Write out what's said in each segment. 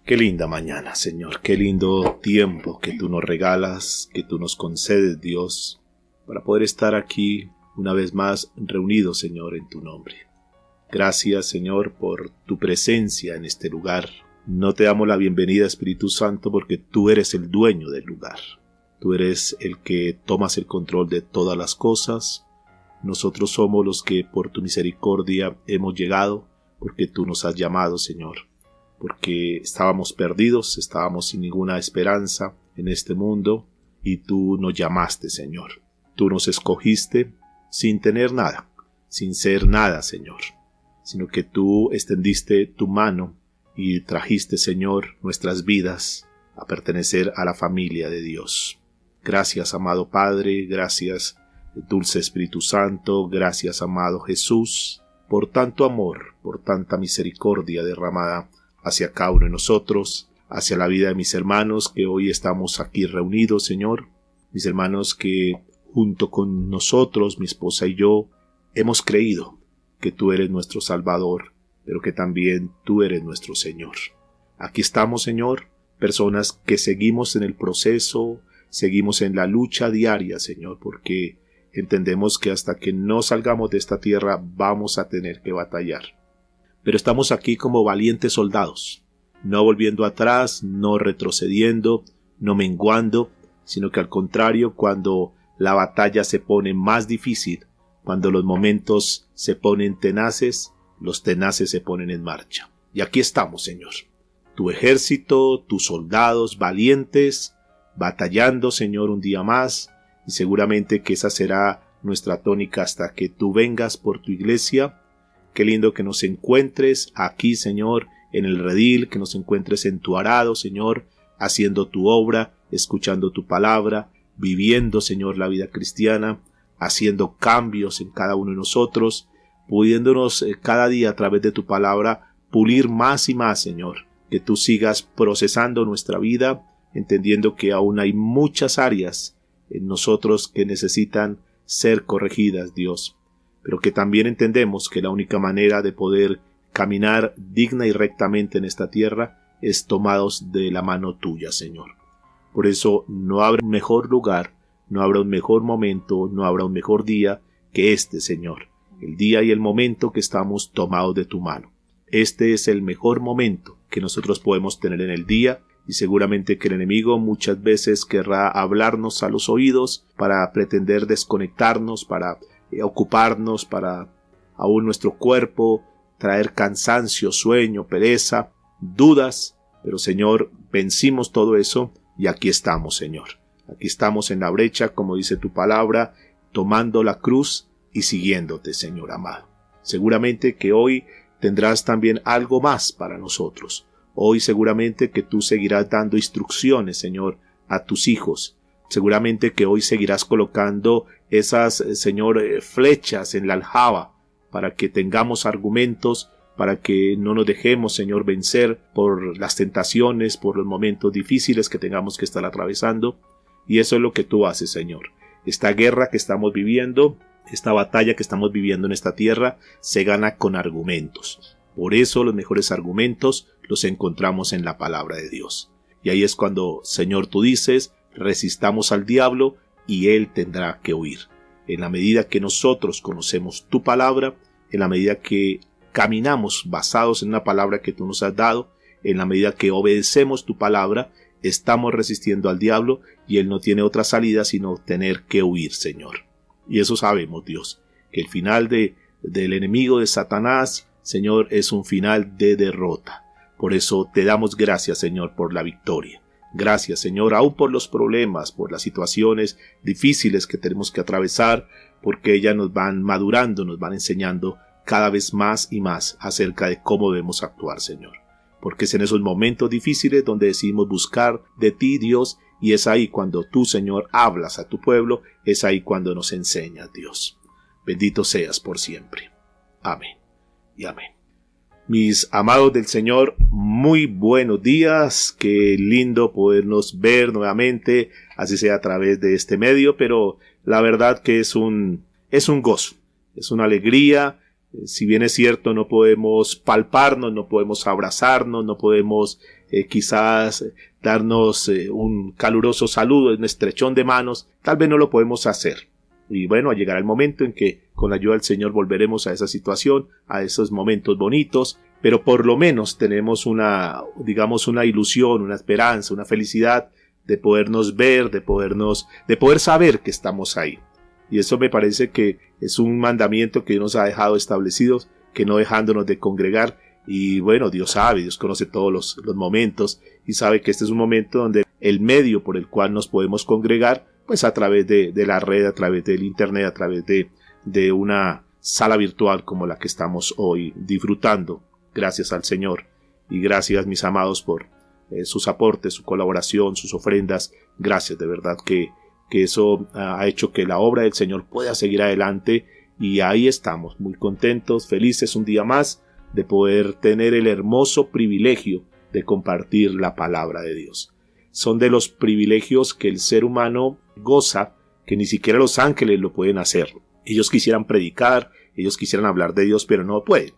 Qué linda mañana, Señor, qué lindo tiempo que tú nos regalas, que tú nos concedes, Dios, para poder estar aquí una vez más reunidos, Señor, en tu nombre. Gracias, Señor, por tu presencia en este lugar. No te damos la bienvenida, Espíritu Santo, porque tú eres el dueño del lugar. Tú eres el que tomas el control de todas las cosas. Nosotros somos los que por tu misericordia hemos llegado, porque tú nos has llamado, Señor. Porque estábamos perdidos, estábamos sin ninguna esperanza en este mundo, y tú nos llamaste, Señor. Tú nos escogiste sin tener nada, sin ser nada, Señor, sino que tú extendiste tu mano y trajiste, Señor, nuestras vidas a pertenecer a la familia de Dios. Gracias, amado Padre, gracias, dulce Espíritu Santo, gracias, amado Jesús, por tanto amor, por tanta misericordia derramada hacia cada uno de nosotros, hacia la vida de mis hermanos que hoy estamos aquí reunidos, Señor. Mis hermanos que junto con nosotros, mi esposa y yo, hemos creído que tú eres nuestro Salvador, pero que también tú eres nuestro Señor. Aquí estamos, Señor, personas que seguimos en el proceso, seguimos en la lucha diaria, Señor, porque entendemos que hasta que no salgamos de esta tierra vamos a tener que batallar. Pero estamos aquí como valientes soldados, no volviendo atrás, no retrocediendo, no menguando, sino que al contrario, cuando la batalla se pone más difícil, cuando los momentos se ponen tenaces, los tenaces se ponen en marcha. Y aquí estamos, Señor, tu ejército, tus soldados valientes, batallando, Señor, un día más, y seguramente que esa será nuestra tónica hasta que tú vengas por tu iglesia. Qué lindo que nos encuentres aquí, Señor, en el redil, que nos encuentres en tu arado, Señor, haciendo tu obra, escuchando tu palabra, viviendo, Señor, la vida cristiana, haciendo cambios en cada uno de nosotros, pudiéndonos cada día a través de tu palabra pulir más y más, Señor, que tú sigas procesando nuestra vida, entendiendo que aún hay muchas áreas en nosotros que necesitan ser corregidas, Dios, pero que también entendemos que la única manera de poder caminar digna y rectamente en esta tierra es tomados de la mano tuya, Señor. Por eso no habrá un mejor lugar, no habrá un mejor momento, no habrá un mejor día que este, Señor, el día y el momento que estamos tomados de tu mano. Este es el mejor momento que nosotros podemos tener en el día, y seguramente que el enemigo muchas veces querrá hablarnos a los oídos para pretender desconectarnos, para ocuparnos, para aún nuestro cuerpo traer cansancio, sueño, pereza, dudas, pero Señor, vencimos todo eso y aquí estamos, Señor. Aquí estamos en la brecha, como dice tu palabra, tomando la cruz y siguiéndote, Señor amado. Seguramente que hoy tendrás también algo más para nosotros. Hoy seguramente que tú seguirás dando instrucciones, Señor, a tus hijos. Seguramente que hoy seguirás colocando esas, Señor, flechas en la aljaba para que tengamos argumentos, para que no nos dejemos, Señor, vencer por las tentaciones, por los momentos difíciles que tengamos que estar atravesando. Y eso es lo que tú haces, Señor. Esta guerra que estamos viviendo, esta batalla que estamos viviendo en esta tierra, se gana con argumentos. Por eso los mejores argumentos los encontramos en la palabra de Dios. Y ahí es cuando, Señor, tú dices, resistamos al diablo y él tendrá que huir. En la medida que nosotros conocemos tu palabra, en la medida que caminamos basados en una palabra que tú nos has dado, en la medida que obedecemos tu palabra, estamos resistiendo al diablo y él no tiene otra salida sino tener que huir, Señor. Y eso sabemos, Dios, que el final del enemigo de Satanás, Señor, es un final de derrota. Por eso te damos gracias, Señor, por la victoria. Gracias, Señor, aún por los problemas, por las situaciones difíciles que tenemos que atravesar, porque ellas nos van madurando, nos van enseñando cada vez más y más acerca de cómo debemos actuar, Señor. Porque es en esos momentos difíciles donde decidimos buscar de ti, Dios, y es ahí cuando tú, Señor, hablas a tu pueblo, es ahí cuando nos enseñas, Dios. Bendito seas por siempre. Amén y amén. Mis amados del Señor, muy buenos días, qué lindo podernos ver nuevamente, así sea a través de este medio, pero la verdad que es un gozo, es una alegría Si bien es cierto, no podemos palparnos, no podemos abrazarnos, no podemos quizás darnos un caluroso saludo, un estrechón de manos, tal vez no lo podemos hacer. Y bueno, llegará el momento en que con la ayuda del Señor volveremos a esa situación, a esos momentos bonitos, pero por lo menos tenemos una ilusión, una esperanza, una felicidad de podernos ver, de poder saber que estamos ahí. Y eso me parece que es un mandamiento que Dios nos ha dejado establecidos, que no dejándonos de congregar. Y bueno, Dios sabe, Dios conoce todos los momentos y sabe que este es un momento donde el medio por el cual nos podemos congregar, pues a través de la red, a través del internet, a través de una sala virtual como la que estamos hoy disfrutando. Gracias al Señor y gracias, mis amados, por sus aportes, su colaboración, sus ofrendas. Gracias, de verdad que eso ha hecho que la obra del Señor pueda seguir adelante, y ahí estamos, muy contentos, felices un día más de poder tener el hermoso privilegio de compartir la palabra de Dios. Son de los privilegios que el ser humano goza, que ni siquiera los ángeles lo pueden hacer. Ellos quisieran predicar, ellos quisieran hablar de Dios, pero no pueden.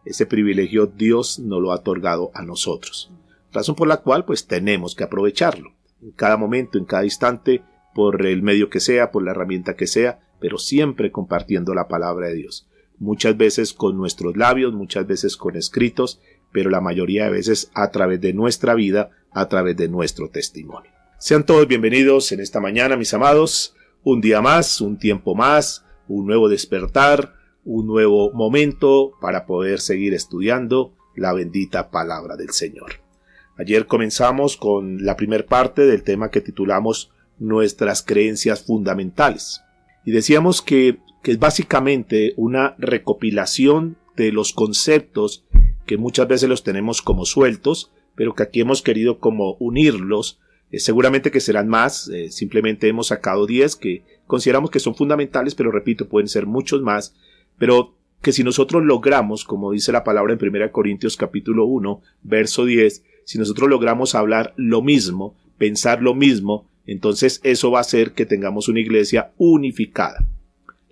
Ese privilegio Dios nos lo ha otorgado a nosotros. Razón por la cual pues tenemos que aprovecharlo. En cada momento, en cada instante, por el medio que sea, por la herramienta que sea, pero siempre compartiendo la palabra de Dios. Muchas veces con nuestros labios, muchas veces con escritos, pero la mayoría de veces a través de nuestra vida, a través de nuestro testimonio. Sean todos bienvenidos en esta mañana, mis amados. Un día más, un tiempo más, un nuevo despertar, un nuevo momento para poder seguir estudiando la bendita palabra del Señor. Ayer comenzamos con la primera parte del tema que titulamos Nuestras creencias fundamentales. Y decíamos que es básicamente una recopilación de los conceptos que muchas veces los tenemos como sueltos, pero que aquí hemos querido como unirlos. Seguramente que serán más, simplemente hemos sacado 10 que consideramos que son fundamentales, pero repito, pueden ser muchos más, pero que si nosotros logramos, como dice la palabra en 1 Corintios capítulo 1, verso 10, si nosotros logramos hablar lo mismo, pensar lo mismo, entonces eso va a hacer que tengamos una iglesia unificada.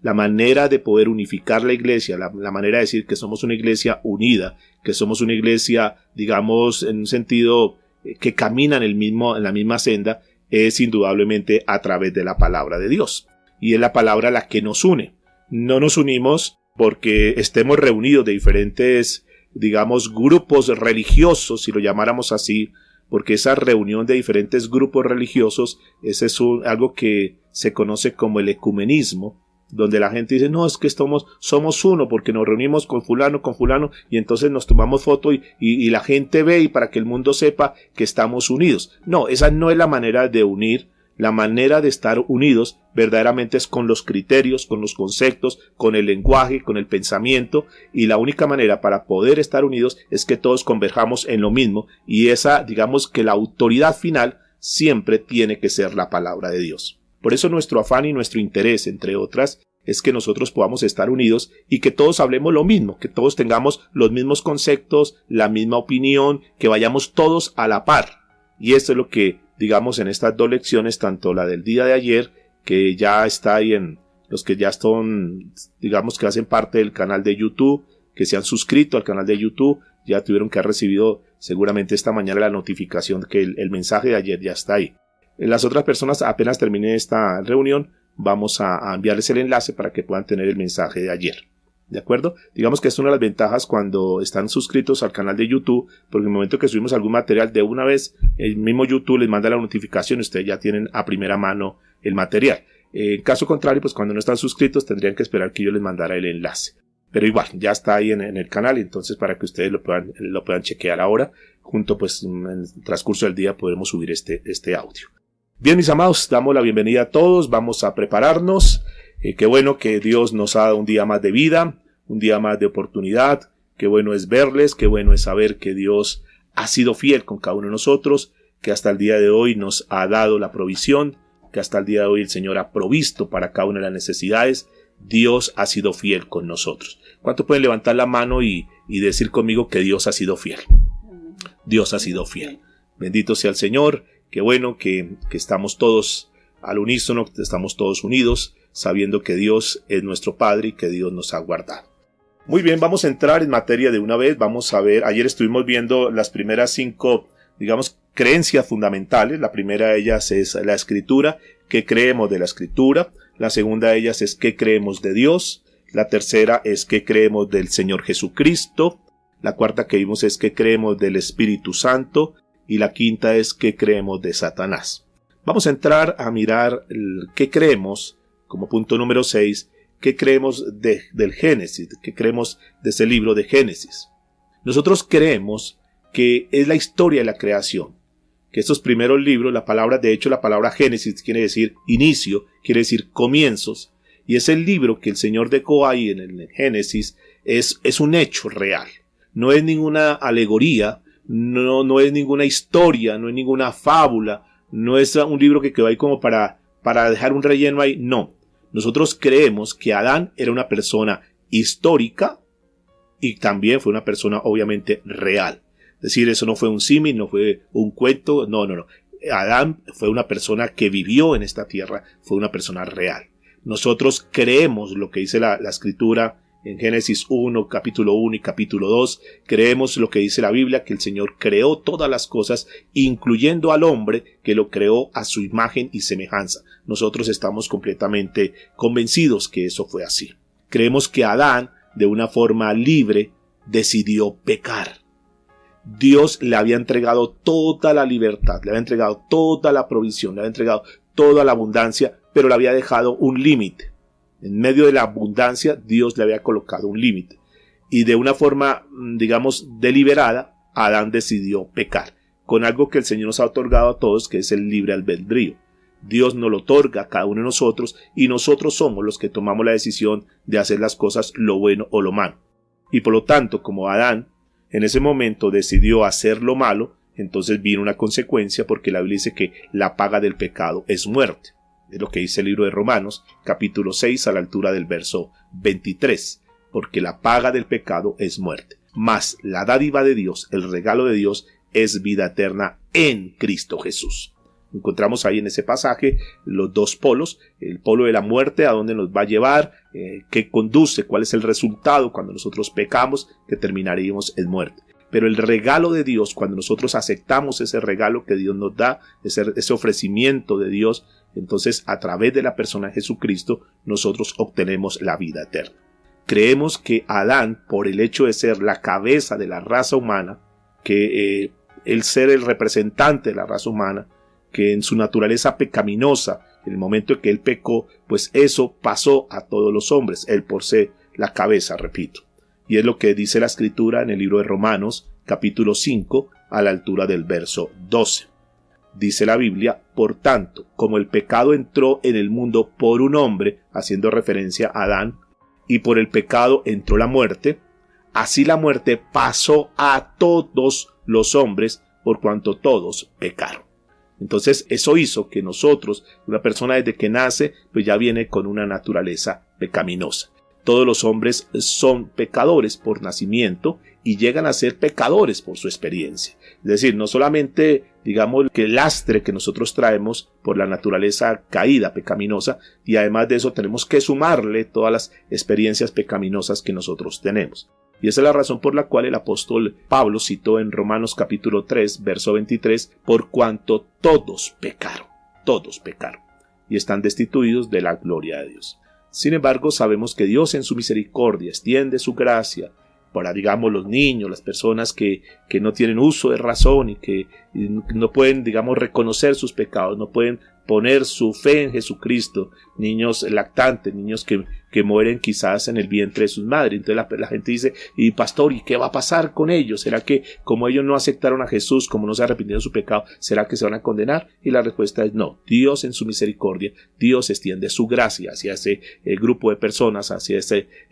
La manera de poder unificar la iglesia, la manera de decir que somos una iglesia unida, que somos una iglesia, digamos, en un sentido que camina en la misma senda, es indudablemente a través de la palabra de Dios. Y es la palabra la que nos une. No nos unimos porque estemos reunidos de diferentes, digamos, grupos religiosos, si lo llamáramos así, porque esa reunión de diferentes grupos religiosos, ese es algo que se conoce como el ecumenismo, donde la gente dice, no, es que somos uno, porque nos reunimos con fulano, y entonces nos tomamos foto y la gente ve, y para que el mundo sepa que estamos unidos. No, esa no es la manera de unir. La manera de estar unidos verdaderamente es con los criterios, con los conceptos, con el lenguaje, con el pensamiento, y la única manera para poder estar unidos es que todos converjamos en lo mismo, y esa, digamos que la autoridad final siempre tiene que ser la palabra de Dios. Por eso nuestro afán y nuestro interés, entre otras, es que nosotros podamos estar unidos y que todos hablemos lo mismo, que todos tengamos los mismos conceptos, la misma opinión, que vayamos todos a la par. Y esto es lo que, digamos, en estas dos lecciones, tanto la del día de ayer, que ya está ahí en los que ya son, digamos, que hacen parte del canal de YouTube, que se han suscrito al canal de YouTube, ya tuvieron que haber recibido seguramente esta mañana la notificación que el mensaje de ayer ya está ahí. Las otras personas, apenas termine esta reunión, vamos a enviarles el enlace para que puedan tener el mensaje de ayer. ¿De acuerdo? Digamos que es una de las ventajas cuando están suscritos al canal de YouTube, porque en el momento que subimos algún material, de una vez el mismo YouTube les manda la notificación y ustedes ya tienen a primera mano el material. En caso contrario, pues cuando no están suscritos tendrían que esperar que yo les mandara el enlace. Pero igual, ya está ahí en el canal, entonces para que ustedes lo puedan chequear ahora, junto pues en el transcurso del día podremos subir este audio. Bien, mis amados, damos la bienvenida a todos, vamos a prepararnos. Qué bueno que Dios nos ha dado un día más de vida, un día más de oportunidad. Qué bueno es verles, qué bueno es saber que Dios ha sido fiel con cada uno de nosotros, que hasta el día de hoy nos ha dado la provisión, que hasta el día de hoy el Señor ha provisto para cada una de las necesidades. Dios ha sido fiel con nosotros. ¿Cuánto pueden levantar la mano y decir conmigo que Dios ha sido fiel? Dios ha sido fiel. Bendito sea el Señor. Qué bueno que estamos todos al unísono, que estamos todos unidos, sabiendo que Dios es nuestro Padre y que Dios nos ha guardado. Muy bien, vamos a entrar en materia de una vez. Vamos a ver, ayer estuvimos viendo las primeras 5, digamos, creencias fundamentales. La primera de ellas es la Escritura, qué creemos de la Escritura. La segunda de ellas es qué creemos de Dios. La tercera es qué creemos del Señor Jesucristo. La cuarta que vimos es qué creemos del Espíritu Santo. Y la quinta es qué creemos de Satanás. Vamos a entrar a mirar qué creemos, como punto número 6, qué creemos del Génesis, qué creemos de ese libro de Génesis. Nosotros creemos que es la historia de la creación, que estos primeros libros, la palabra Génesis quiere decir inicio, quiere decir comienzos, y es el libro que el Señor dejó ahí en el Génesis, es un hecho real, no es ninguna alegoría, no es ninguna historia, no es ninguna fábula, no es un libro que quedó ahí como para dejar un relleno ahí, no. Nosotros creemos que Adán era una persona histórica y también fue una persona obviamente real. Es decir, eso no fue un símil, no fue un cuento, no. Adán fue una persona que vivió en esta tierra, fue una persona real. Nosotros creemos lo que dice la Escritura en Génesis 1, capítulo 1 y capítulo 2, creemos lo que dice la Biblia, que el Señor creó todas las cosas, incluyendo al hombre, que lo creó a su imagen y semejanza. Nosotros estamos completamente convencidos que eso fue así. Creemos que Adán, de una forma libre, decidió pecar. Dios le había entregado toda la libertad, le había entregado toda la provisión, le había entregado toda la abundancia, pero le había dejado un límite. En medio de la abundancia, Dios le había colocado un límite. Y de una forma, digamos, deliberada, Adán decidió pecar, con algo que el Señor nos ha otorgado a todos, que es el libre albedrío. Dios nos lo otorga a cada uno de nosotros, y nosotros somos los que tomamos la decisión de hacer las cosas lo bueno o lo malo. Y por lo tanto, como Adán en ese momento decidió hacer lo malo, entonces vino una consecuencia, porque la Biblia dice que la paga del pecado es muerte. Es lo que dice el libro de Romanos, capítulo 6, a la altura del verso 23. Porque la paga del pecado es muerte. Mas la dádiva de Dios, el regalo de Dios, es vida eterna en Cristo Jesús. Encontramos ahí en ese pasaje los dos polos, el polo de la muerte, a dónde nos va a llevar, qué conduce, cuál es el resultado cuando nosotros pecamos, que terminaríamos en muerte. Pero el regalo de Dios, cuando nosotros aceptamos ese regalo que Dios nos da, ese ofrecimiento de Dios, entonces a través de la persona de Jesucristo nosotros obtenemos la vida eterna. Creemos que Adán, por el hecho de ser la cabeza de la raza humana, que el ser el representante de la raza humana, que en su naturaleza pecaminosa, en el momento en que él pecó, pues eso pasó a todos los hombres, él por ser la cabeza, repito. Y es lo que dice la Escritura en el libro de Romanos, capítulo 5, a la altura del verso 12. Dice la Biblia, por tanto, como el pecado entró en el mundo por un hombre, haciendo referencia a Adán, y por el pecado entró la muerte, así la muerte pasó a todos los hombres, por cuanto todos pecaron. Entonces eso hizo que nosotros, una persona desde que nace, pues ya viene con una naturaleza pecaminosa. Todos los hombres son pecadores por nacimiento y llegan a ser pecadores por su experiencia. Es decir, no solamente, digamos, que el lastre que nosotros traemos por la naturaleza caída, pecaminosa, y además de eso tenemos que sumarle todas las experiencias pecaminosas que nosotros tenemos. Y esa es la razón por la cual el apóstol Pablo citó en Romanos capítulo 3, verso 23, por cuanto todos pecaron, y están destituidos de la gloria de Dios. Sin embargo, sabemos que Dios en su misericordia extiende su gracia para, digamos, los niños, las personas que no tienen uso de razón y que no pueden, digamos, reconocer sus pecados, no pueden poner su fe en Jesucristo, niños lactantes, niños que mueren quizás en el vientre de sus madres. Entonces la gente dice, y pastor, ¿y qué va a pasar con ellos? ¿Será que como ellos no aceptaron a Jesús, como no se arrepintieron de su pecado, será que se van a condenar? Y la respuesta es no. Dios en su misericordia, Dios extiende su gracia hacia ese grupo de personas, hacia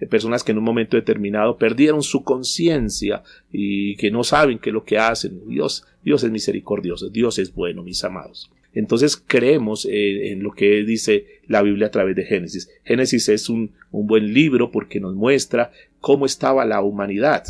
personas que en un momento determinado perdieron su conciencia y que no saben qué es lo que hacen. Dios es misericordioso, Dios es bueno, mis amados. Entonces creemos en lo que dice la Biblia a través de Génesis. Génesis es un buen libro porque nos muestra cómo estaba la humanidad,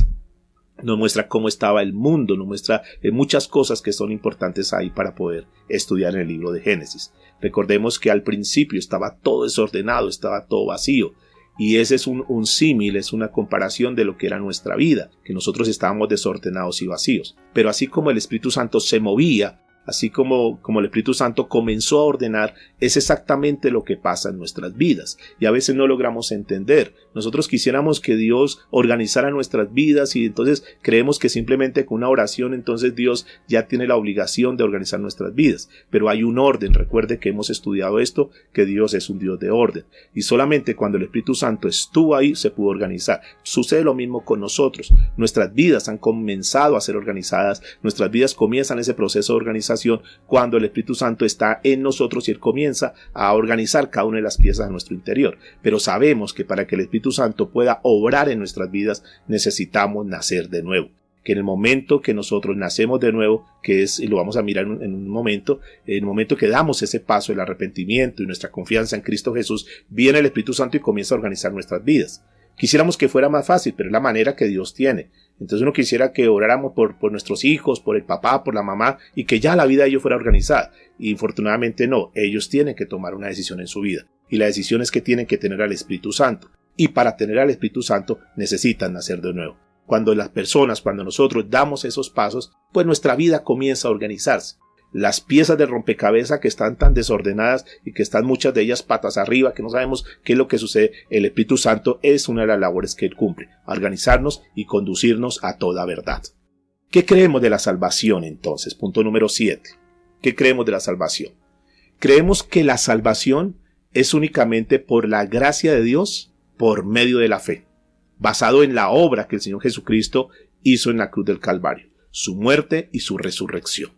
nos muestra cómo estaba el mundo, nos muestra muchas cosas que son importantes ahí para poder estudiar en el libro de Génesis. Recordemos que al principio estaba todo desordenado, estaba todo vacío. Y ese es un símil, es una comparación de lo que era nuestra vida, que nosotros estábamos desordenados y vacíos. Pero así como el Espíritu Santo se movía, así como el Espíritu Santo comenzó a ordenar, es exactamente lo que pasa en nuestras vidas. Y a veces no logramos entender. Nosotros quisiéramos que Dios organizara nuestras vidas y entonces creemos que simplemente con una oración entonces Dios ya tiene la obligación de organizar nuestras vidas. Pero hay un orden. Recuerde que hemos estudiado esto, que Dios es un Dios de orden. Y solamente cuando el Espíritu Santo estuvo ahí se pudo organizar. Sucede lo mismo con nosotros. Nuestras vidas han comenzado a ser organizadas. Nuestras vidas comienzan ese proceso de organización cuando el Espíritu Santo está en nosotros y Él comienza a organizar cada una de las piezas de nuestro interior. Pero sabemos que para que el Espíritu Santo pueda obrar en nuestras vidas necesitamos nacer de nuevo. Que en el momento que nosotros nacemos de nuevo, que es, y lo vamos a mirar en un momento, en el momento que damos ese paso del arrepentimiento y nuestra confianza en Cristo Jesús, viene el Espíritu Santo y comienza a organizar nuestras vidas. Quisiéramos que fuera más fácil, pero es la manera que Dios tiene. Entonces uno quisiera que oráramos por nuestros hijos, por el papá, por la mamá, y que ya la vida de ellos fuera organizada. Y infortunadamente no, ellos tienen que tomar una decisión en su vida. Y la decisión es que tienen que tener al Espíritu Santo. Y para tener al Espíritu Santo necesitan nacer de nuevo. Cuando nosotros damos esos pasos, pues nuestra vida comienza a organizarse. Las piezas de rompecabezas que están tan desordenadas y que están muchas de ellas patas arriba, que no sabemos qué es lo que sucede, el Espíritu Santo es una de las labores que Él cumple, organizarnos y conducirnos a toda verdad. ¿Qué creemos de la salvación entonces? Punto número 7. ¿Qué creemos de la salvación? Creemos que la salvación es únicamente por la gracia de Dios por medio de la fe, basado en la obra que el Señor Jesucristo hizo en la cruz del Calvario, su muerte y su resurrección.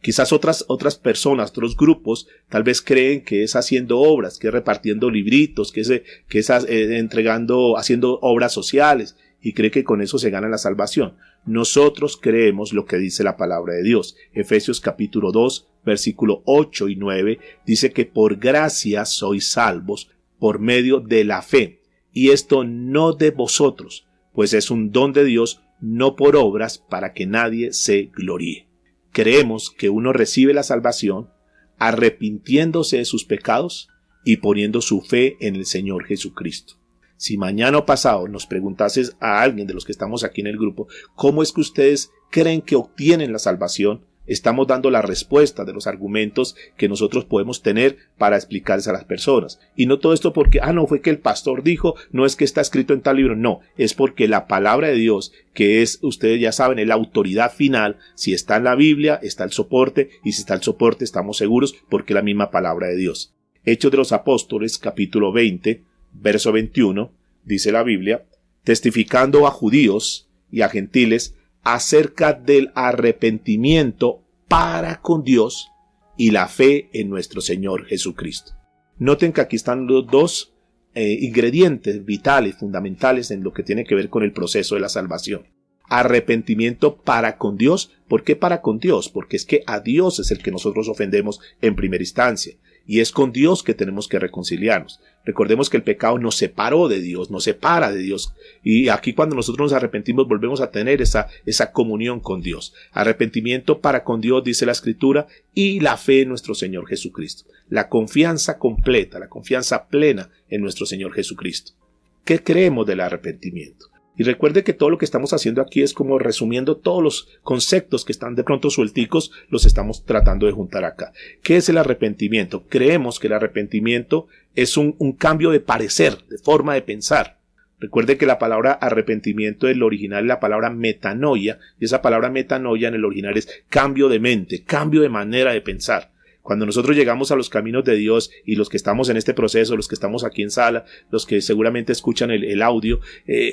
Quizás otras personas, otros grupos, tal vez creen que es haciendo obras, que es repartiendo libritos, que es haciendo obras sociales, y cree que con eso se gana la salvación. Nosotros creemos lo que dice la palabra de Dios. Efesios capítulo 2, versículo 8 y 9, dice que por gracia sois salvos por medio de la fe. Y esto no de vosotros, pues es un don de Dios, no por obras, para que nadie se gloríe. Creemos que uno recibe la salvación arrepintiéndose de sus pecados y poniendo su fe en el Señor Jesucristo. Si mañana o pasado nos preguntases a alguien de los que estamos aquí en el grupo, ¿cómo es que ustedes creen que obtienen la salvación? Estamos dando la respuesta de los argumentos que nosotros podemos tener para explicarles a las personas. Y no todo esto porque, no fue que el pastor dijo, no es que está escrito en tal libro, no, es porque la palabra de Dios, que es, ustedes ya saben, es la autoridad final. Si está en la Biblia, está el soporte, y si está el soporte, estamos seguros porque es la misma palabra de Dios. Hechos de los Apóstoles, capítulo 20, verso 21, dice la Biblia, testificando a judíos y a gentiles acerca del arrepentimiento para con Dios y la fe en nuestro Señor Jesucristo. Noten que aquí están los dos ingredientes vitales, fundamentales en lo que tiene que ver con el proceso de la salvación. Arrepentimiento para con Dios. ¿Por qué para con Dios? Porque es que a Dios es el que nosotros ofendemos en primera instancia. Y es con Dios que tenemos que reconciliarnos. Recordemos que el pecado nos separó de Dios, nos separa de Dios. Y aquí cuando nosotros nos arrepentimos volvemos a tener esa comunión con Dios. Arrepentimiento para con Dios, dice la Escritura, y la fe en nuestro Señor Jesucristo. La confianza completa, la confianza plena en nuestro Señor Jesucristo. ¿Qué creemos del arrepentimiento? Y recuerde que todo lo que estamos haciendo aquí es como resumiendo todos los conceptos que están de pronto suelticos, los estamos tratando de juntar acá. ¿Qué es el arrepentimiento? Creemos que el arrepentimiento es un cambio de parecer, de forma de pensar. Recuerde que la palabra arrepentimiento en el original es la palabra metanoia, y esa palabra metanoia en el original es cambio de mente, cambio de manera de pensar. Cuando nosotros llegamos a los caminos de Dios y los que estamos en este proceso, los que estamos aquí en sala, los que seguramente escuchan el audio,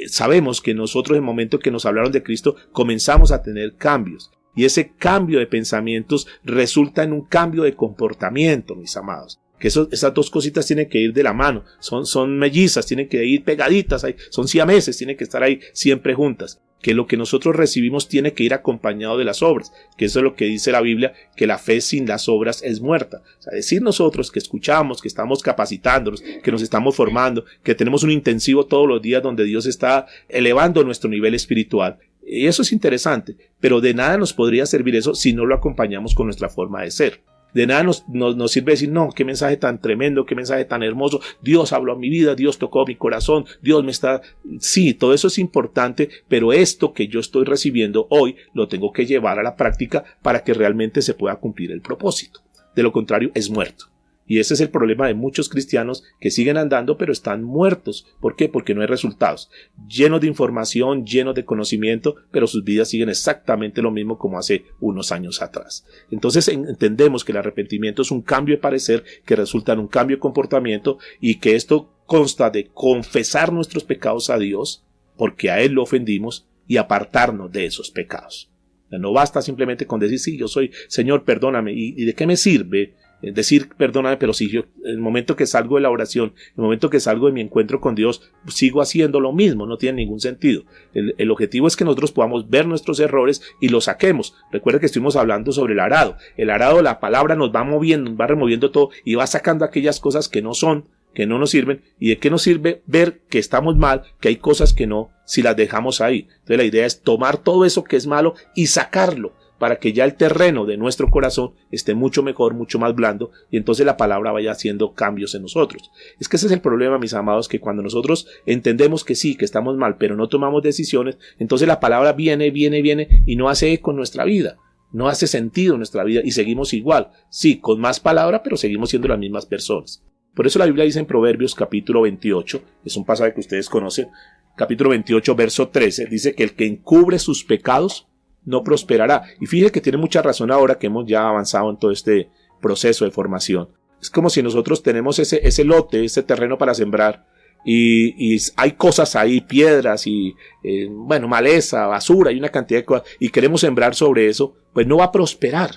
sabemos que nosotros en el momento que nos hablaron de Cristo comenzamos a tener cambios. Y ese cambio de pensamientos resulta en un cambio de comportamiento, mis amados. Que esas dos cositas tienen que ir de la mano, son mellizas, tienen que ir pegaditas, son siameses, tienen que estar ahí siempre juntas. Que lo que nosotros recibimos tiene que ir acompañado de las obras, que eso es lo que dice la Biblia, que la fe sin las obras es muerta. O sea, decir nosotros que escuchamos, que estamos capacitándonos, que nos estamos formando, que tenemos un intensivo todos los días donde Dios está elevando nuestro nivel espiritual. Y eso es interesante, pero de nada nos podría servir eso si no lo acompañamos con nuestra forma de ser. De nada nos sirve decir, no, qué mensaje tan tremendo, qué mensaje tan hermoso, Dios habló a mi vida, Dios tocó mi corazón, Dios me está... Sí, todo eso es importante, pero esto que yo estoy recibiendo hoy lo tengo que llevar a la práctica para que realmente se pueda cumplir el propósito. De lo contrario, es muerto. Y ese es el problema de muchos cristianos que siguen andando pero están muertos. ¿Por qué? Porque no hay resultados. Llenos de información, llenos de conocimiento, pero sus vidas siguen exactamente lo mismo como hace unos años atrás. Entonces entendemos que el arrepentimiento es un cambio de parecer que resulta en un cambio de comportamiento y que esto consta de confesar nuestros pecados a Dios porque a Él lo ofendimos y apartarnos de esos pecados. No basta simplemente con decir, sí, yo soy, Señor, perdóname. ¿Y de qué me sirve decir perdóname? Pero si yo, en el momento que salgo de la oración, en el momento que salgo de mi encuentro con Dios, sigo haciendo lo mismo, no tiene ningún sentido. El objetivo es que nosotros podamos ver nuestros errores y los saquemos. Recuerda que estuvimos hablando sobre el arado. El arado, la palabra nos va moviendo, nos va removiendo todo y va sacando aquellas cosas que no son, que no nos sirven. ¿Y de qué nos sirve ver que estamos mal, que hay cosas que no, si las dejamos ahí? Entonces la idea es tomar todo eso que es malo y sacarlo, para que ya el terreno de nuestro corazón esté mucho mejor, mucho más blando, y entonces la palabra vaya haciendo cambios en nosotros. Es que ese es el problema, mis amados, que cuando nosotros entendemos que sí, que estamos mal, pero no tomamos decisiones, entonces la palabra viene y no hace eco en nuestra vida, no hace sentido en nuestra vida y seguimos igual, sí, con más palabra, pero seguimos siendo las mismas personas. Por eso la Biblia dice en Proverbios capítulo 28, es un pasaje que ustedes conocen, capítulo 28, verso 13, dice que el que encubre sus pecados no prosperará. Y fíjese que tiene mucha razón ahora que hemos ya avanzado en todo este proceso de formación. Es como si nosotros tenemos ese lote, ese terreno para sembrar y hay cosas ahí, piedras y maleza, basura y una cantidad de cosas y queremos sembrar sobre eso, pues no va a prosperar.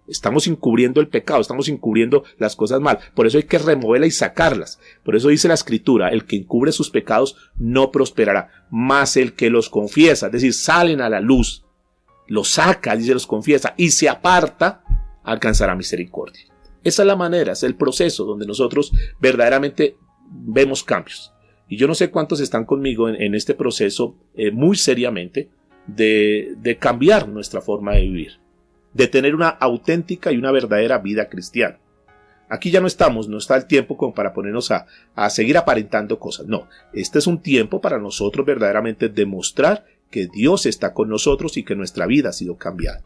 Estamos encubriendo el pecado, estamos encubriendo las cosas mal. Por eso hay que removerlas y sacarlas. Por eso dice la Escritura, el que encubre sus pecados no prosperará, mas el que los confiesa, es decir, salen a la luz, los saca, dice, los confiesa y se aparta, alcanzará misericordia. Esa es la manera, es el proceso donde nosotros verdaderamente vemos cambios. Y yo no sé cuántos están conmigo en este proceso muy seriamente de cambiar nuestra forma de vivir, de tener una auténtica y una verdadera vida cristiana. Aquí ya no está el tiempo como para ponernos a seguir aparentando cosas. No, este es un tiempo para nosotros verdaderamente demostrar que Dios está con nosotros y que nuestra vida ha sido cambiada.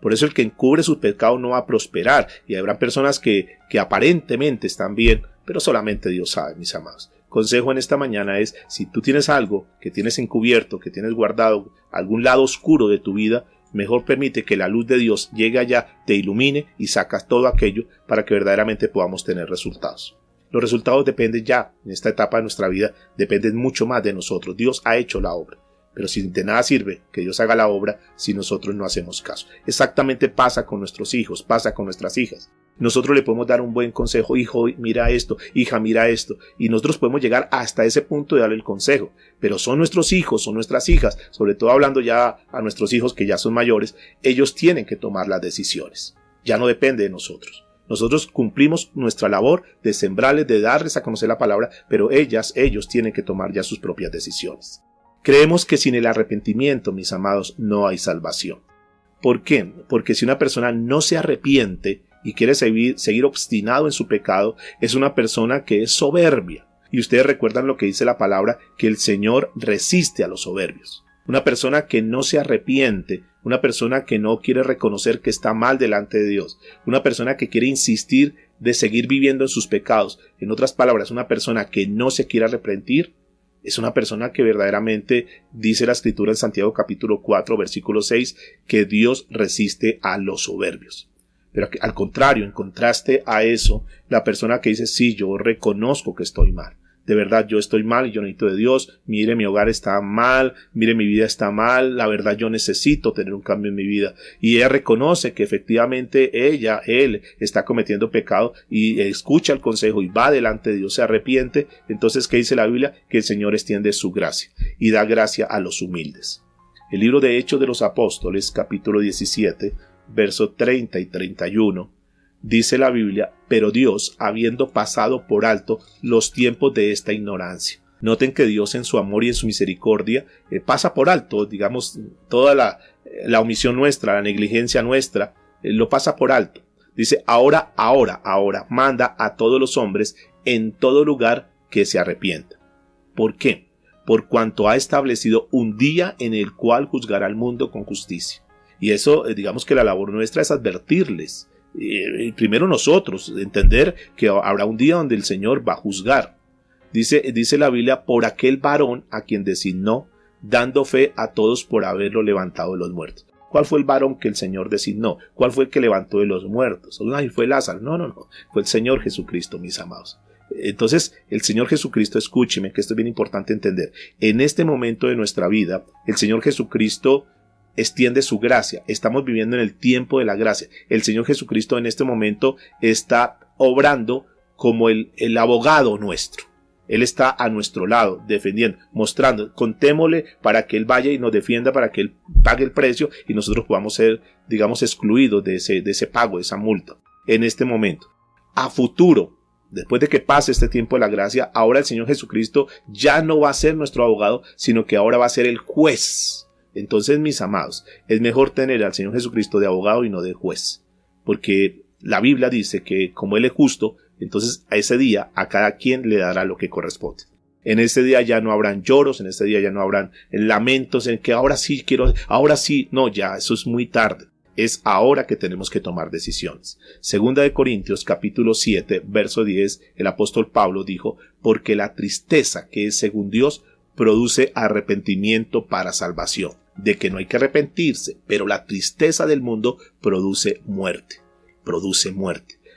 Por eso el que encubre su pecado no va a prosperar y habrá personas que aparentemente están bien, pero solamente Dios sabe, mis amados. Consejo en esta mañana es, si tú tienes algo que tienes encubierto, que tienes guardado, algún lado oscuro de tu vida, mejor permite que la luz de Dios llegue allá, te ilumine y sacas todo aquello para que verdaderamente podamos tener resultados. Los resultados dependen ya, en esta etapa de nuestra vida, dependen mucho más de nosotros. Dios ha hecho la obra. Pero si de nada sirve que Dios haga la obra si nosotros no hacemos caso. Exactamente pasa con nuestros hijos, pasa con nuestras hijas. Nosotros le podemos dar un buen consejo, hijo, mira esto, hija, mira esto, y nosotros podemos llegar hasta ese punto de darle el consejo, pero son nuestros hijos, son nuestras hijas, sobre todo hablando ya a nuestros hijos que ya son mayores, ellos tienen que tomar las decisiones, ya no depende de nosotros. Nosotros cumplimos nuestra labor de sembrarles, de darles a conocer la palabra, pero ellos tienen que tomar ya sus propias decisiones. Creemos que sin el arrepentimiento, mis amados, no hay salvación. ¿Por qué? Porque si una persona no se arrepiente y quiere seguir obstinado en su pecado, es una persona que es soberbia. Y ustedes recuerdan lo que dice la palabra, que el Señor resiste a los soberbios. Una persona que no se arrepiente, una persona que no quiere reconocer que está mal delante de Dios, una persona que quiere insistir de seguir viviendo en sus pecados. En otras palabras, una persona que no se quiere arrepentir, es una persona que verdaderamente dice la Escritura en Santiago capítulo 4 versículo 6 que Dios resiste a los soberbios. Pero al contrario, en contraste a eso, la persona que dice sí, yo reconozco que estoy mal. De verdad yo estoy mal y yo necesito de Dios. Mire, mi hogar está mal, mire, mi vida está mal. La verdad yo necesito tener un cambio en mi vida. Y ella reconoce que efectivamente él está cometiendo pecado y escucha el consejo y va delante de Dios, se arrepiente. Entonces, ¿qué dice la Biblia? Que el Señor extiende su gracia y da gracia a los humildes. El libro de Hechos de los Apóstoles, capítulo 17, verso 30 y 31. Dice la Biblia, pero Dios, habiendo pasado por alto los tiempos de esta ignorancia. Noten que Dios en su amor y en su misericordia pasa por alto, digamos, toda la omisión nuestra, la negligencia nuestra, lo pasa por alto. Dice, ahora, manda a todos los hombres en todo lugar que se arrepientan. ¿Por qué? Por cuanto ha establecido un día en el cual juzgará al mundo con justicia. Y eso, digamos que la labor nuestra es advertirles. Primero nosotros, entender que habrá un día donde el Señor va a juzgar. Dice la Biblia, por aquel varón a quien designó, dando fe a todos por haberlo levantado de los muertos. ¿Cuál fue el varón que el Señor designó? ¿Cuál fue el que levantó de los muertos? Ay, fue Lázaro. No. Fue el Señor Jesucristo, mis amados. Entonces, el Señor Jesucristo, escúcheme, que esto es bien importante entender. En este momento de nuestra vida, el Señor Jesucristo extiende su gracia. Estamos viviendo en el tiempo de la gracia. El Señor Jesucristo en este momento está obrando como el abogado nuestro. Él está a nuestro lado, defendiendo, mostrando, contémosle para que Él vaya y nos defienda, para que Él pague el precio y nosotros podamos ser, digamos, excluidos de ese pago, de esa multa, en este momento. A futuro, después de que pase este tiempo de la gracia, ahora el Señor Jesucristo ya no va a ser nuestro abogado, sino que ahora va a ser el juez. Entonces, mis amados, es mejor tener al Señor Jesucristo de abogado y no de juez, porque la Biblia dice que como Él es justo, entonces a ese día a cada quien le dará lo que corresponde. En ese día ya no habrán lloros, en ese día ya no habrán lamentos en que ahora sí no, ya eso es muy tarde. Es ahora que tenemos que tomar decisiones. Segunda de Corintios capítulo 7 verso 10, el apóstol Pablo dijo, porque la tristeza que es según Dios produce arrepentimiento para salvación, de que no hay que arrepentirse, pero la tristeza del mundo produce muerte.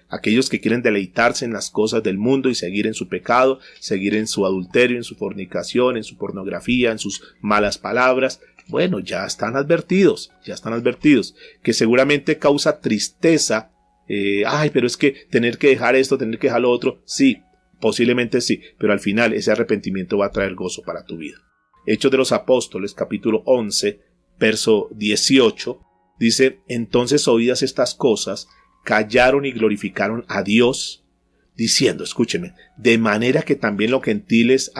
Aquellos que quieren deleitarse en las cosas del mundo y seguir en su pecado, seguir en su adulterio, en su fornicación, en su pornografía, en sus malas palabras, bueno, ya están advertidos, que seguramente causa tristeza. Pero es que tener que dejar esto, tener que dejar lo otro, sí, posiblemente sí, pero al final ese arrepentimiento va a traer gozo para tu vida. Hechos de los Apóstoles, capítulo 11, verso 18, dice, entonces oídas estas cosas, callaron y glorificaron a Dios, diciendo, escúcheme, de manera que también a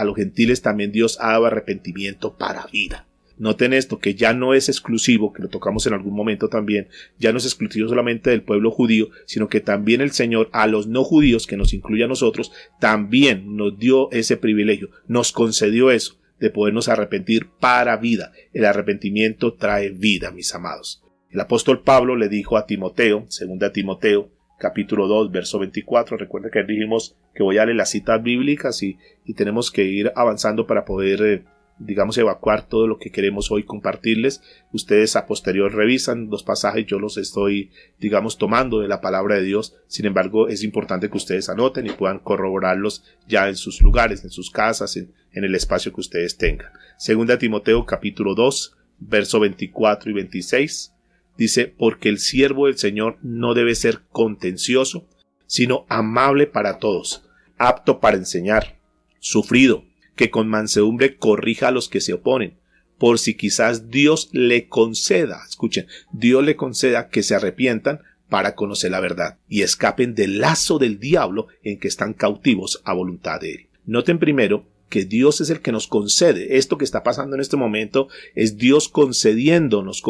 los gentiles también Dios ha dado arrepentimiento para vida. Noten esto, que ya no es exclusivo, que lo tocamos en algún momento también, ya no es exclusivo solamente del pueblo judío, sino que también el Señor a los no judíos, que nos incluye a nosotros, también nos dio ese privilegio, nos concedió eso, de podernos arrepentir para vida. El arrepentimiento trae vida, mis amados. El apóstol Pablo le dijo a Timoteo, segunda Timoteo, capítulo 2, verso 24, recuerda que dijimos que voy a leer las citas bíblicas y tenemos que ir avanzando para poder, evacuar todo lo que queremos hoy compartirles. Ustedes a posterior revisan los pasajes, yo los estoy, tomando de la palabra de Dios. Sin embargo, es importante que ustedes anoten y puedan corroborarlos ya en sus lugares, en sus casas, en el espacio que ustedes tengan. Segunda Timoteo, capítulo 2, verso 24 y 26. Dice, porque el siervo del Señor no debe ser contencioso, sino amable para todos, apto para enseñar, sufrido, que con mansedumbre corrija a los que se oponen, por si quizás Dios le conceda, escuchen, Dios le conceda que se arrepientan para conocer la verdad y escapen del lazo del diablo en que están cautivos a voluntad de él. Noten primero que Dios es el que nos concede. Esto que está pasando en este momento es Dios concediéndonos,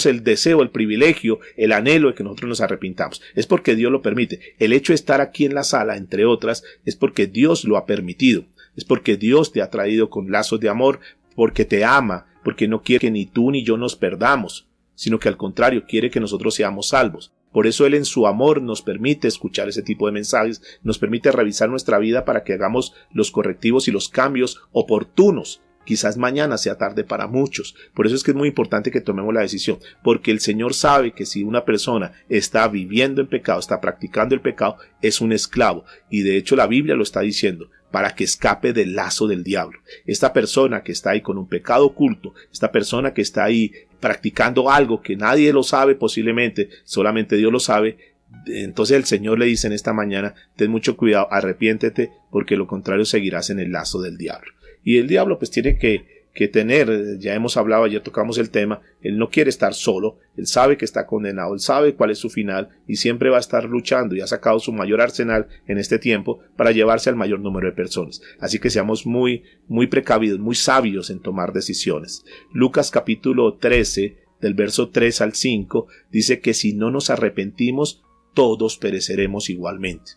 el deseo, el privilegio, el anhelo de que nosotros nos arrepintamos. Es porque Dios lo permite. El hecho de estar aquí en la sala, entre otras, es porque Dios lo ha permitido. Es porque Dios te ha traído con lazos de amor, porque te ama, porque no quiere que ni tú ni yo nos perdamos, sino que al contrario quiere que nosotros seamos salvos. Por eso Él en su amor nos permite escuchar ese tipo de mensajes, nos permite revisar nuestra vida para que hagamos los correctivos y los cambios oportunos. Quizás mañana sea tarde para muchos. Por eso es que es muy importante que tomemos la decisión, porque el Señor sabe que si una persona está viviendo en pecado, está practicando el pecado, es un esclavo. Y de hecho la Biblia lo está diciendo, para que escape del lazo del diablo. Esta persona que está ahí con un pecado oculto, esta persona que está ahí practicando algo que nadie lo sabe posiblemente, solamente Dios lo sabe, entonces el Señor le dice en esta mañana, ten mucho cuidado, arrepiéntete, porque lo contrario seguirás en el lazo del diablo. Y el diablo pues tiene que tener, ya hemos hablado, ayer tocamos el tema, él no quiere estar solo, él sabe que está condenado, él sabe cuál es su final y siempre va a estar luchando y ha sacado su mayor arsenal en este tiempo para llevarse al mayor número de personas. Así que seamos muy, muy precavidos, muy sabios en tomar decisiones. Lucas capítulo 13, del verso 3 al 5, dice que si no nos arrepentimos, todos pereceremos igualmente.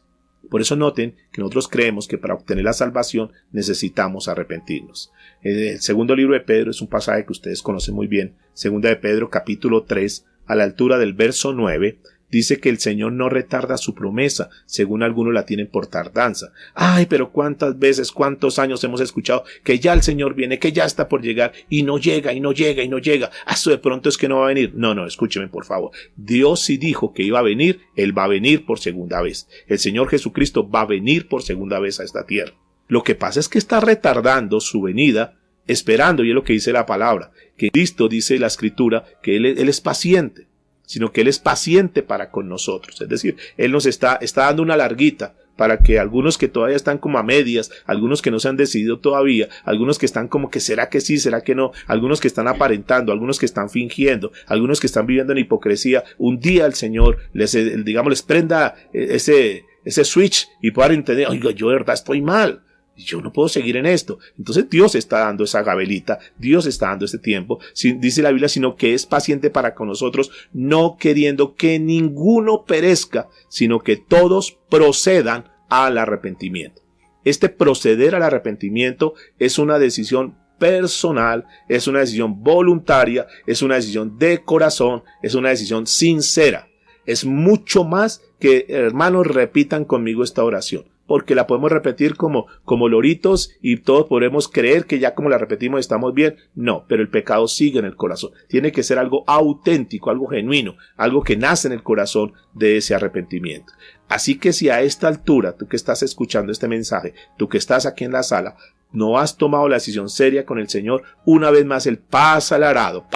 Por eso noten que nosotros creemos que para obtener la salvación necesitamos arrepentirnos. El segundo libro de Pedro es un pasaje que ustedes conocen muy bien. Segunda de Pedro, capítulo 3, a la altura del verso 9, dice que el Señor no retarda su promesa, según algunos la tienen por tardanza. Ay, pero cuántas veces, cuántos años hemos escuchado que ya el Señor viene, que ya está por llegar, y no llega, y no llega, y no llega. Esto de pronto es que no va a venir. No, escúcheme por favor. Dios sí dijo que iba a venir, Él va a venir por segunda vez. El Señor Jesucristo va a venir por segunda vez a esta tierra. Lo que pasa es que está retardando su venida, esperando, y es lo que dice la palabra, que Cristo, dice la Escritura, que Él es paciente, sino que Él es paciente para con nosotros. Es decir, Él nos está dando una larguita para que algunos que todavía están como a medias, algunos que no se han decidido todavía, algunos que están como que será que sí, será que no, algunos que están aparentando, algunos que están fingiendo, algunos que están viviendo en hipocresía, un día el Señor les prenda ese switch y puedan entender, oiga, yo de verdad estoy mal. Yo no puedo seguir en esto. Entonces Dios está dando esa gabelita, Dios está dando este tiempo, dice la Biblia, sino que es paciente para con nosotros, no queriendo que ninguno perezca, sino que todos procedan al arrepentimiento. Este proceder al arrepentimiento es una decisión personal, es una decisión voluntaria, es una decisión de corazón, es una decisión sincera. Es mucho más que, hermanos, repitan conmigo esta oración, porque la podemos repetir como loritos y todos podremos creer que ya como la repetimos estamos bien. No, pero el pecado sigue en el corazón. Tiene que ser algo auténtico, algo genuino, algo que nace en el corazón de ese arrepentimiento. Así que si a esta altura, tú que estás escuchando este mensaje, tú que estás aquí en la sala, no has tomado la decisión seria con el Señor, una vez más Él pasa al arado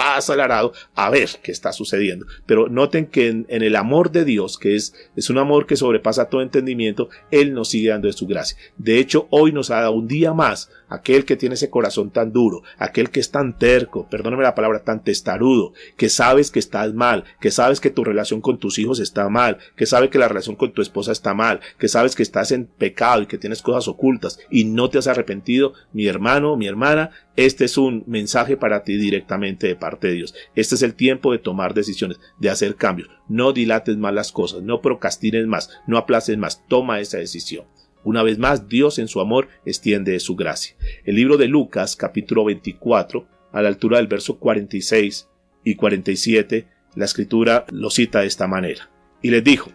a ver qué está sucediendo. Pero noten que en el amor de Dios, que es un amor que sobrepasa todo entendimiento, Él nos sigue dando de su gracia. De hecho, hoy nos ha dado un día más aquel que tiene ese corazón tan duro, aquel que es tan terco, perdóname la palabra, tan testarudo, que sabes que estás mal, que sabes que tu relación con tus hijos está mal, que sabes que la relación con tu esposa está mal, que sabes que estás en pecado y que tienes cosas ocultas y no te has arrepentido. Mi hermano, mi hermana, este es un mensaje para ti directamente de parte de Dios. Este es el tiempo de tomar decisiones, de hacer cambios. No dilates más las cosas, no procrastines más, no aplaces más, toma esa decisión. Una vez más, Dios en su amor extiende su gracia. El libro de Lucas, capítulo 24, a la altura del verso 46 y 47, la Escritura lo cita de esta manera. Y les dijo,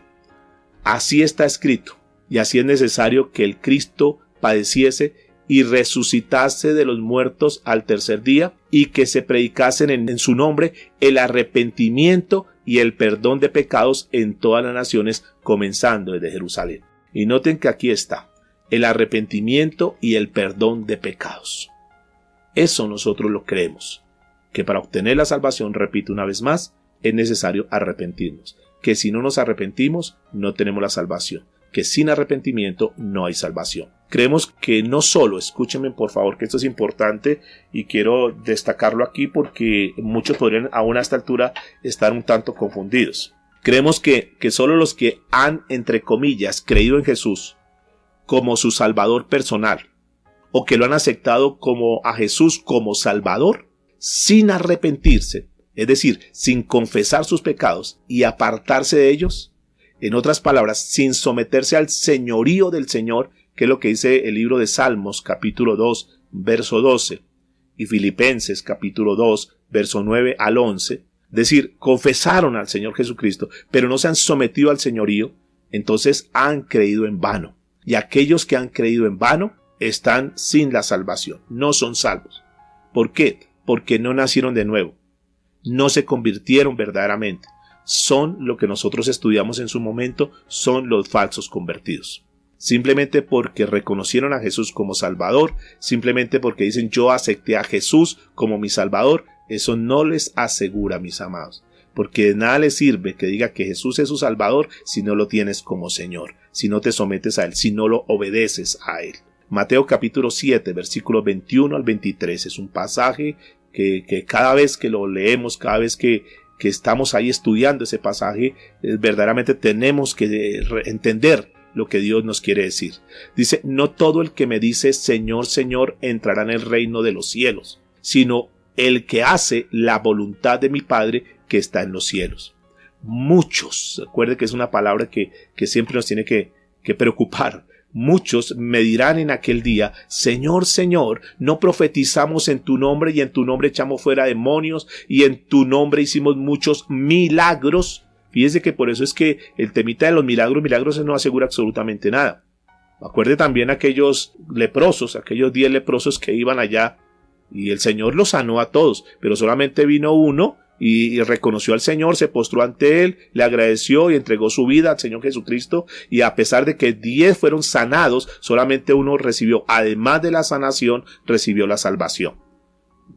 así está escrito, y así es necesario que el Cristo padeciese y resucitase de los muertos al tercer día, y que se predicasen en su nombre el arrepentimiento y el perdón de pecados en todas las naciones, comenzando desde Jerusalén. Y noten que aquí está, el arrepentimiento y el perdón de pecados. Eso nosotros lo creemos, que para obtener la salvación, repito una vez más, es necesario arrepentirnos, que si no nos arrepentimos, no tenemos la salvación, que sin arrepentimiento no hay salvación. Creemos que no solo, escúchenme por favor que esto es importante y quiero destacarlo aquí porque muchos podrían aún a esta altura estar un tanto confundidos. Creemos que solo los que han, entre comillas, creído en Jesús como su Salvador personal, o que lo han aceptado como a Jesús como Salvador, sin arrepentirse, es decir, sin confesar sus pecados y apartarse de ellos, en otras palabras, sin someterse al señorío del Señor, que es lo que dice el libro de Salmos, capítulo 2, verso 12, y Filipenses, capítulo 2, verso 9 al 11, es decir, confesaron al Señor Jesucristo, pero no se han sometido al señorío, entonces han creído en vano. Y aquellos que han creído en vano están sin la salvación, no son salvos. ¿Por qué? Porque no nacieron de nuevo, no se convirtieron verdaderamente. Son lo que nosotros estudiamos en su momento, son los falsos convertidos. Simplemente porque reconocieron a Jesús como Salvador, simplemente porque dicen yo acepté a Jesús como mi Salvador, eso no les asegura, mis amados, porque de nada les sirve que diga que Jesús es su Salvador si no lo tienes como Señor, si no te sometes a Él, si no lo obedeces a Él. Mateo capítulo 7, versículos 21 al 23, es un pasaje que cada vez que lo leemos, cada vez que estamos ahí estudiando ese pasaje, verdaderamente tenemos que entender lo que Dios nos quiere decir. Dice, no todo el que me dice Señor, Señor entrará en el reino de los cielos, sino el que hace la voluntad de mi Padre que está en los cielos. Muchos, recuerde que es una palabra que siempre nos tiene que preocupar. Muchos me dirán en aquel día: Señor, Señor, no profetizamos en tu nombre, y en tu nombre echamos fuera demonios, y en tu nombre hicimos muchos milagros. Fíjese que por eso es que el temita de los milagros no asegura absolutamente nada. Acuerde también aquellos leprosos, aquellos 10 leprosos que iban allá, y el Señor los sanó a todos, pero solamente vino uno y reconoció al Señor, se postró ante él, le agradeció y entregó su vida al Señor Jesucristo, y a pesar de que 10 fueron sanados, solamente uno recibió, además de la sanación, recibió la salvación.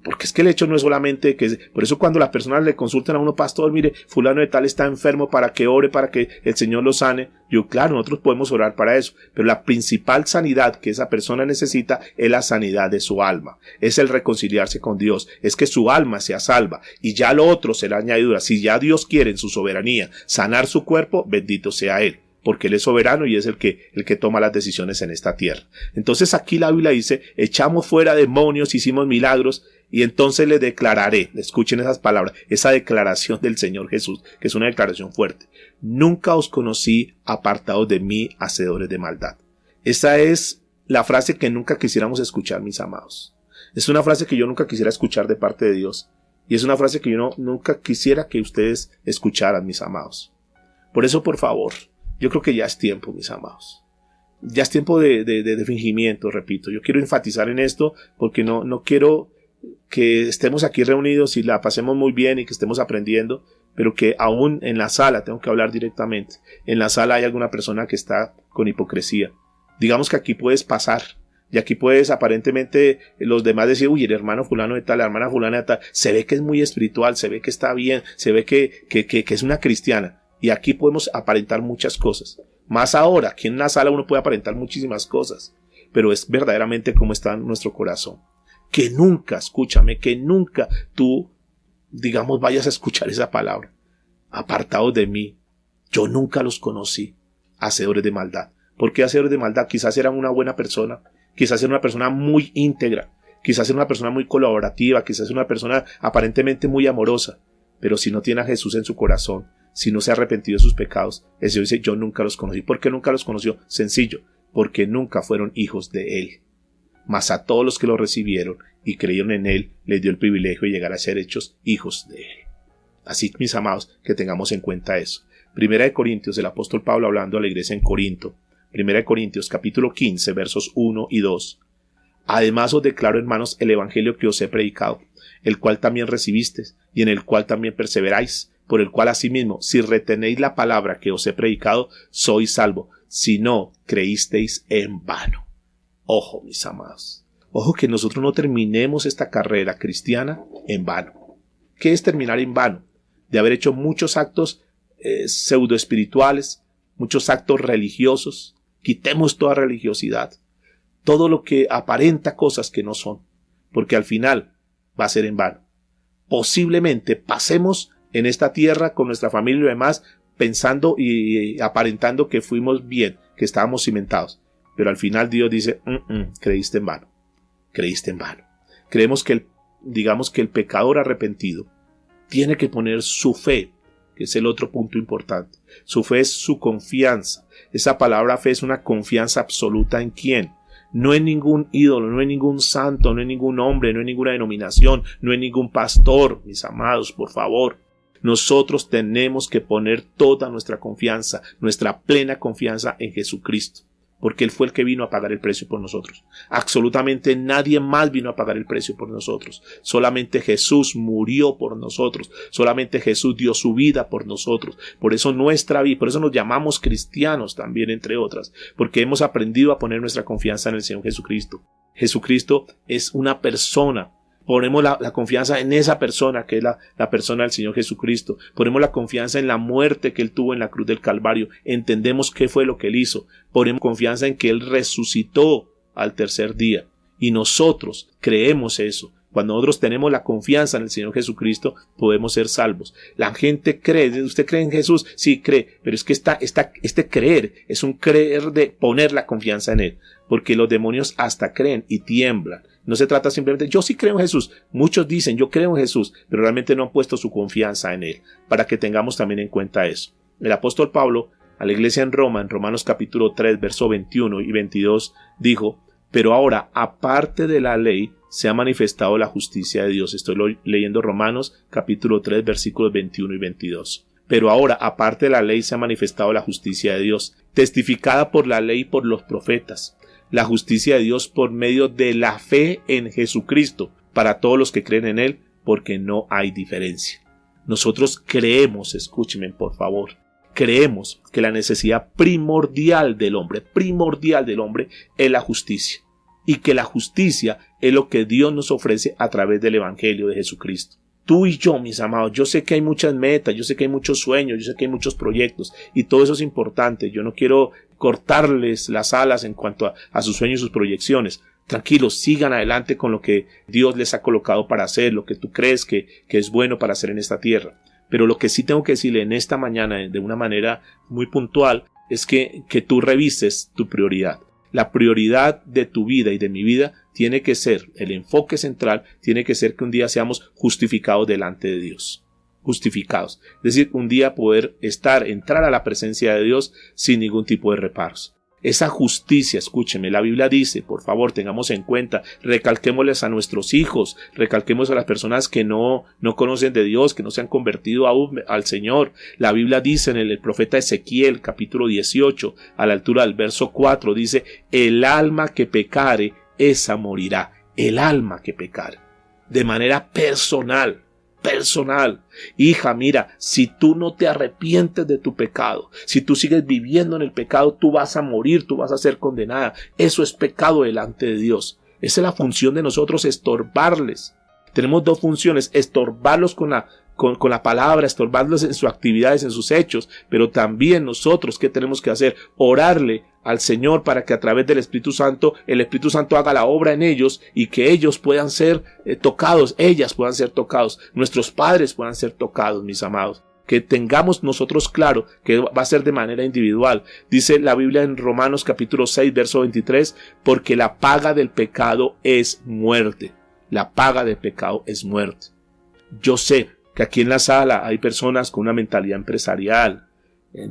Porque es que el hecho no es solamente que... Por eso cuando las personas le consultan a uno: pastor, mire, fulano de tal está enfermo, para que ore, para que el Señor lo sane. Yo, claro, nosotros podemos orar para eso, pero la principal sanidad que esa persona necesita es la sanidad de su alma, es el reconciliarse con Dios, es que su alma sea salva, y ya lo otro será añadidura. Si ya Dios quiere en su soberanía sanar su cuerpo, bendito sea Él, porque Él es soberano y es el que toma las decisiones en esta tierra. Entonces aquí la Biblia dice: echamos fuera demonios, hicimos milagros, y entonces le declararé. Escuchen esas palabras, esa declaración del Señor Jesús, que es una declaración fuerte: nunca os conocí, apartados de mí, hacedores de maldad. Esa es la frase que nunca quisiéramos escuchar, mis amados. Es una frase que yo nunca quisiera escuchar de parte de Dios, y es una frase que yo nunca quisiera que ustedes escucharan, mis amados. Por eso, por favor, yo creo que ya es tiempo, mis amados. Ya es tiempo de fingimiento, repito. Yo quiero enfatizar en esto porque no quiero que estemos aquí reunidos y la pasemos muy bien y que estemos aprendiendo, pero que aún en la sala, tengo que hablar directamente, en la sala hay alguna persona que está con hipocresía. Digamos que aquí puedes pasar y aquí puedes aparentemente los demás decir: uy, el hermano fulano de tal, la hermana fulana de tal, se ve que es muy espiritual, se ve que está bien, se ve que es una cristiana. Y aquí podemos aparentar muchas cosas. Más ahora, aquí en la sala uno puede aparentar muchísimas cosas, pero es verdaderamente cómo está nuestro corazón. Que nunca, escúchame, que nunca tú, digamos, vayas a escuchar esa palabra: apartados de mí, yo nunca los conocí, hacedores de maldad. ¿Por qué hacedores de maldad? Quizás eran una buena persona, quizás era una persona muy íntegra, quizás era una persona muy colaborativa, quizás era una persona aparentemente muy amorosa, pero si no tiene a Jesús en su corazón, si no se ha arrepentido de sus pecados, el Señor dice: yo nunca los conocí. ¿Por qué nunca los conoció? Sencillo: porque nunca fueron hijos de Él. Mas a todos los que lo recibieron y creyeron en Él, les dio el privilegio de llegar a ser hechos hijos de Él. Así, mis amados, que tengamos en cuenta eso. Primera de Corintios, el apóstol Pablo hablando a la iglesia en Corinto. Primera de Corintios, capítulo 15, versos 1 y 2. Además os declaro, hermanos, el evangelio que os he predicado, el cual también recibisteis, y en el cual también perseveráis, por el cual asimismo, si retenéis la palabra que os he predicado, sois salvo, si no creísteis en vano. Ojo, mis amados, ojo, que nosotros no terminemos esta carrera cristiana en vano. ¿Qué es terminar en vano? De haber hecho muchos actos pseudoespirituales, muchos actos religiosos. Quitemos toda religiosidad, todo lo que aparenta cosas que no son, porque al final va a ser en vano. Posiblemente pasemos en esta tierra con nuestra familia y demás pensando y aparentando que fuimos bien, que estábamos cimentados. Pero al final Dios dice: creíste en vano, creíste en vano. Creemos que digamos que el pecador arrepentido tiene que poner su fe, que es el otro punto importante. Su fe es su confianza. Esa palabra fe es una confianza absoluta. ¿En quién? No en ningún ídolo, no en ningún santo, no en ningún hombre, no en ninguna denominación, no en ningún pastor. Mis amados, por favor, nosotros tenemos que poner toda nuestra confianza, nuestra plena confianza en Jesucristo, porque Él fue el que vino a pagar el precio por nosotros. Absolutamente nadie más vino a pagar el precio por nosotros. Solamente Jesús murió por nosotros. Solamente Jesús dio su vida por nosotros. Por eso nuestra vida, por eso nos llamamos cristianos también, entre otras, porque hemos aprendido a poner nuestra confianza en el Señor Jesucristo. Jesucristo es una persona. Ponemos la confianza en esa persona, que es la persona del Señor Jesucristo. Ponemos la confianza en la muerte que Él tuvo en la cruz del Calvario. Entendemos qué fue lo que Él hizo. Ponemos confianza en que Él resucitó al tercer día. Y nosotros creemos eso. Cuando nosotros tenemos la confianza en el Señor Jesucristo, podemos ser salvos. La gente cree. ¿Usted cree en Jesús? Sí, cree. Pero es que este creer es un creer de poner la confianza en Él. Porque los demonios hasta creen y tiemblan. No se trata simplemente, yo sí creo en Jesús. Muchos dicen, yo creo en Jesús, pero realmente no han puesto su confianza en Él, para que tengamos también en cuenta eso. El apóstol Pablo, a la iglesia en Roma, en Romanos capítulo 3, verso 21 y 22, dijo, pero ahora, aparte de la ley, se ha manifestado la justicia de Dios. Estoy leyendo Romanos capítulo 3, versículos 21 y 22. Pero ahora, aparte de la ley, se ha manifestado la justicia de Dios, testificada por la ley y por los profetas. La justicia de Dios por medio de la fe en Jesucristo, para todos los que creen en Él, porque no hay diferencia. Nosotros creemos, escúchenme por favor, creemos que la necesidad primordial del hombre es la justicia. Y que la justicia es lo que Dios nos ofrece a través del Evangelio de Jesucristo. Tú y yo, mis amados, yo sé que hay muchas metas, yo sé que hay muchos sueños, yo sé que hay muchos proyectos y todo eso es importante. Yo no quiero cortarles las alas en cuanto a sus sueños y sus proyecciones. Tranquilos, sigan adelante con lo que Dios les ha colocado para hacer, lo que tú crees que es bueno para hacer en esta tierra. Pero lo que sí tengo que decirle en esta mañana de una manera muy puntual es que tú revises tu prioridad. La prioridad de tu vida y de mi vida tiene que ser, el enfoque central tiene que ser que un día seamos justificados delante de Dios. Justificados. Es decir, un día poder entrar a la presencia de Dios sin ningún tipo de reparos. Esa justicia, escúcheme, la Biblia dice, por favor, tengamos en cuenta, recalquémosles a nuestros hijos, recalquemos a las personas que no conocen de Dios, que no se han convertido aún al Señor. La Biblia dice en el profeta Ezequiel, capítulo 18, a la altura del verso 4, dice, el alma que pecare, esa morirá. El alma que pecare. De manera personal. Hija, mira, si tú no te arrepientes de tu pecado, si tú sigues viviendo en el pecado, tú vas a morir, tú vas a ser condenada. Eso es pecado delante de Dios. Esa es la función de nosotros, estorbarles. Tenemos dos funciones, estorbarlos con la palabra, estorbarlos en sus actividades, en sus hechos, pero también nosotros, ¿qué tenemos que hacer? Orarle al Señor para que a través del Espíritu Santo, el Espíritu Santo haga la obra en ellos y que ellos puedan ser tocados, ellas puedan ser tocados, nuestros padres puedan ser tocados, mis amados. Que tengamos nosotros claro que va a ser de manera individual. Dice la Biblia en Romanos capítulo 6, verso 23, porque la paga del pecado es muerte. La paga del pecado es muerte. Yo sé que aquí en la sala hay personas con una mentalidad empresarial.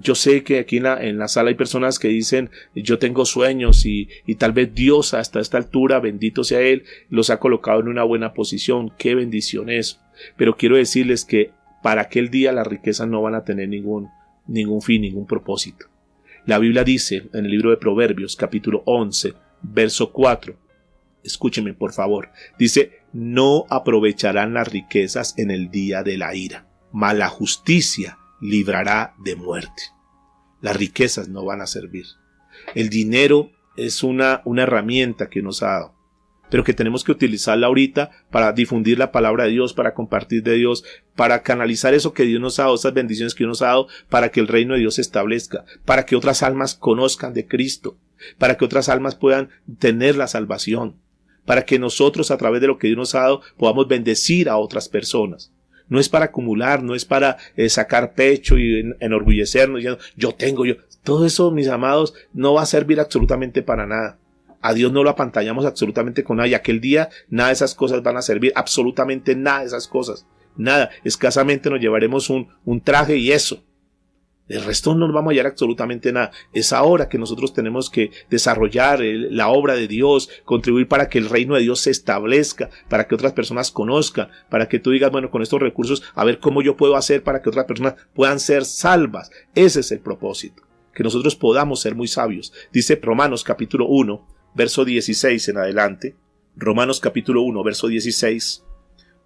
Yo sé que aquí en la sala hay personas que dicen, yo tengo sueños y tal vez Dios hasta esta altura, bendito sea Él, los ha colocado en una buena posición. ¡Qué bendición eso! Pero quiero decirles que para aquel día las riquezas no van a tener ningún fin, ningún propósito. La Biblia dice en el libro de Proverbios, capítulo 11, verso 4, escúchenme por favor, dice, no aprovecharán las riquezas en el día de la ira, mas la justicia librará de muerte. Las riquezas no van a servir. El dinero es una herramienta que nos ha dado, pero que tenemos que utilizarla ahorita para difundir la palabra de Dios, para compartir de Dios, para canalizar eso que Dios nos ha dado, esas bendiciones que Dios nos ha dado, para que el reino de Dios se establezca, para que otras almas conozcan de Cristo, para que otras almas puedan tener la salvación, para que nosotros a través de lo que Dios nos ha dado podamos bendecir a otras personas. No es para acumular, no es para sacar pecho y enorgullecernos diciendo yo. Todo eso, mis amados, no va a servir absolutamente para nada. A Dios no lo apantallamos absolutamente con nada y aquel día nada de esas cosas van a servir, absolutamente nada de esas cosas. Nada, escasamente nos llevaremos un traje y eso. El resto no nos vamos a hallar absolutamente nada. Es ahora que nosotros tenemos que desarrollar la obra de Dios, contribuir para que el reino de Dios se establezca, para que otras personas conozcan, para que tú digas, bueno, con estos recursos, a ver cómo yo puedo hacer para que otras personas puedan ser salvas. Ese es el propósito, que nosotros podamos ser muy sabios. Dice Romanos capítulo 1, verso 16 en adelante. Romanos capítulo 1, verso 16.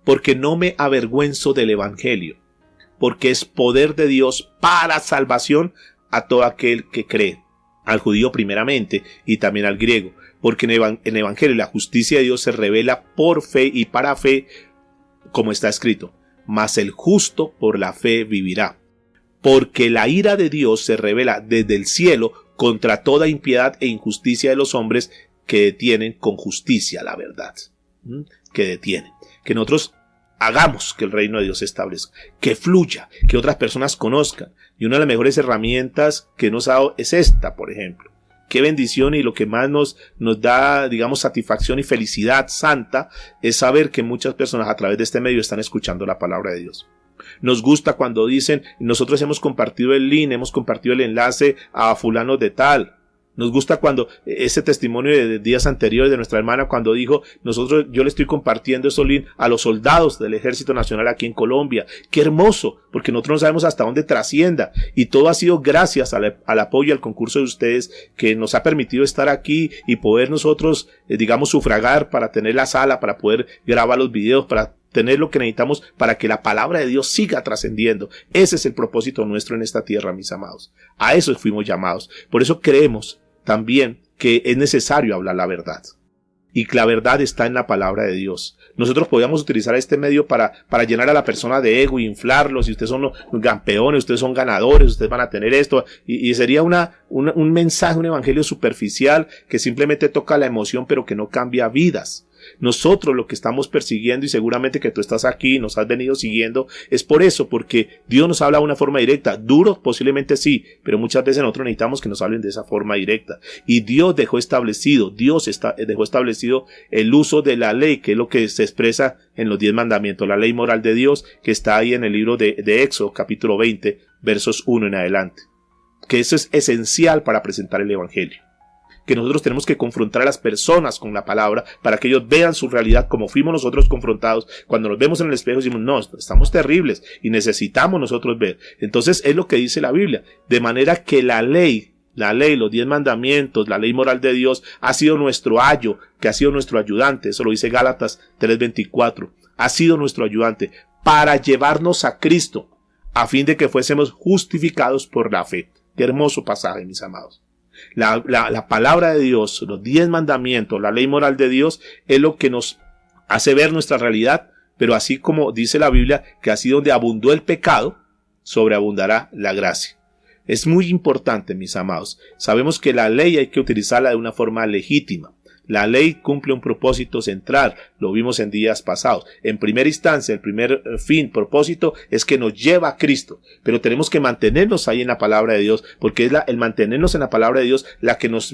Porque no me avergüenzo del evangelio, porque es poder de Dios para salvación a todo aquel que cree, al judío primeramente y también al griego, porque en el evangelio la justicia de Dios se revela por fe y para fe, como está escrito, mas el justo por la fe vivirá, porque la ira de Dios se revela desde el cielo contra toda impiedad e injusticia de los hombres que detienen con justicia la verdad, que detienen, que nosotros hagamos que el reino de Dios se establezca, que fluya, que otras personas conozcan. Y una de las mejores herramientas que nos ha dado es esta, por ejemplo, qué bendición, y lo que más nos da, digamos, satisfacción y felicidad santa es saber que muchas personas a través de este medio están escuchando la palabra de Dios. Nos gusta cuando dicen, nosotros hemos compartido el link, hemos compartido el enlace a fulano de tal. Nos gusta cuando ese testimonio de días anteriores de nuestra hermana, cuando dijo, yo le estoy compartiendo esos links a los soldados del Ejército Nacional aquí en Colombia. Qué hermoso, porque nosotros no sabemos hasta dónde trascienda, y todo ha sido gracias al apoyo y al concurso de ustedes, que nos ha permitido estar aquí y poder nosotros, digamos, sufragar para tener la sala, para poder grabar los videos, para tener lo que necesitamos para que la palabra de Dios siga trascendiendo. Ese es el propósito nuestro en esta tierra, mis amados. A eso fuimos llamados. Por eso creemos también que es necesario hablar la verdad, y que la verdad está en la palabra de Dios. Nosotros podríamos utilizar este medio para llenar a la persona de ego y inflarlos, y ustedes son los campeones, ustedes son ganadores, ustedes van a tener esto, y sería un mensaje, un evangelio superficial que simplemente toca la emoción pero que no cambia vidas. Nosotros lo que estamos persiguiendo, y seguramente que tú estás aquí, nos has venido siguiendo, es por eso, porque Dios nos habla de una forma directa. Duro posiblemente sí, pero muchas veces nosotros necesitamos que nos hablen de esa forma directa. Y Dios dejó establecido el uso de la ley, que es lo que se expresa en los 10 mandamientos, la ley moral de Dios, que está ahí en el libro de Éxodo, capítulo 20, versos 1 en adelante. Que eso es esencial para presentar el evangelio. Que nosotros tenemos que confrontar a las personas con la palabra para que ellos vean su realidad como fuimos nosotros confrontados. Cuando nos vemos en el espejo decimos, no, estamos terribles y necesitamos nosotros ver. Entonces es lo que dice la Biblia, de manera que la ley, los 10 mandamientos, la ley moral de Dios ha sido nuestro ayo, que ha sido nuestro ayudante. Eso lo dice Gálatas 3:24. Ha sido nuestro ayudante para llevarnos a Cristo, a fin de que fuésemos justificados por la fe. Qué hermoso pasaje, mis amados. La palabra de Dios, los 10 mandamientos, la ley moral de Dios es lo que nos hace ver nuestra realidad, pero así como dice la Biblia, que así donde abundó el pecado, sobreabundará la gracia. Es muy importante, mis amados. Sabemos que la ley hay que utilizarla de una forma legítima. La ley cumple un propósito central, lo vimos en días pasados. En primera instancia, el primer propósito es que nos lleva a Cristo, pero tenemos que mantenernos ahí en la palabra de Dios, porque es el mantenernos en la palabra de Dios la que nos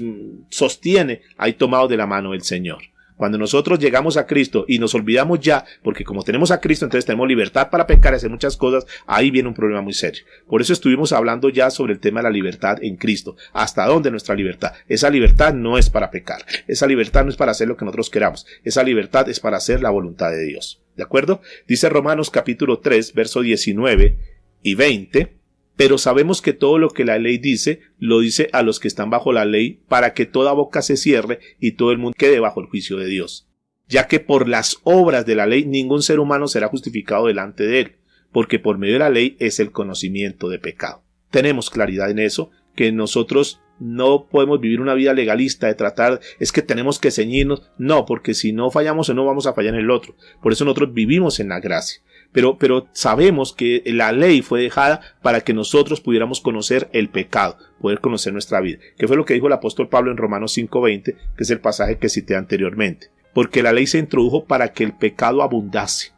sostiene ahí tomados de la mano del Señor. Cuando nosotros llegamos a Cristo y nos olvidamos ya, porque como tenemos a Cristo, entonces tenemos libertad para pecar y hacer muchas cosas, ahí viene un problema muy serio. Por eso estuvimos hablando ya sobre el tema de la libertad en Cristo. ¿Hasta dónde nuestra libertad? Esa libertad no es para pecar. Esa libertad no es para hacer lo que nosotros queramos. Esa libertad es para hacer la voluntad de Dios. ¿De acuerdo? Dice Romanos capítulo 3, verso 19 y 20. Pero sabemos que todo lo que la ley dice, lo dice a los que están bajo la ley, para que toda boca se cierre y todo el mundo quede bajo el juicio de Dios. Ya que por las obras de la ley ningún ser humano será justificado delante de él, porque por medio de la ley es el conocimiento de pecado. Tenemos claridad en eso, que nosotros no podemos vivir una vida legalista de tratar, es que tenemos que ceñirnos. No, porque si no fallamos no vamos a fallar en el otro. Por eso nosotros vivimos en la gracia. Pero sabemos que la ley fue dejada para que nosotros pudiéramos conocer el pecado, poder conocer nuestra vida. Que fue lo que dijo el apóstol Pablo en Romanos 5:20, que es el pasaje que cité anteriormente. Porque la ley se introdujo para que el pecado abundase.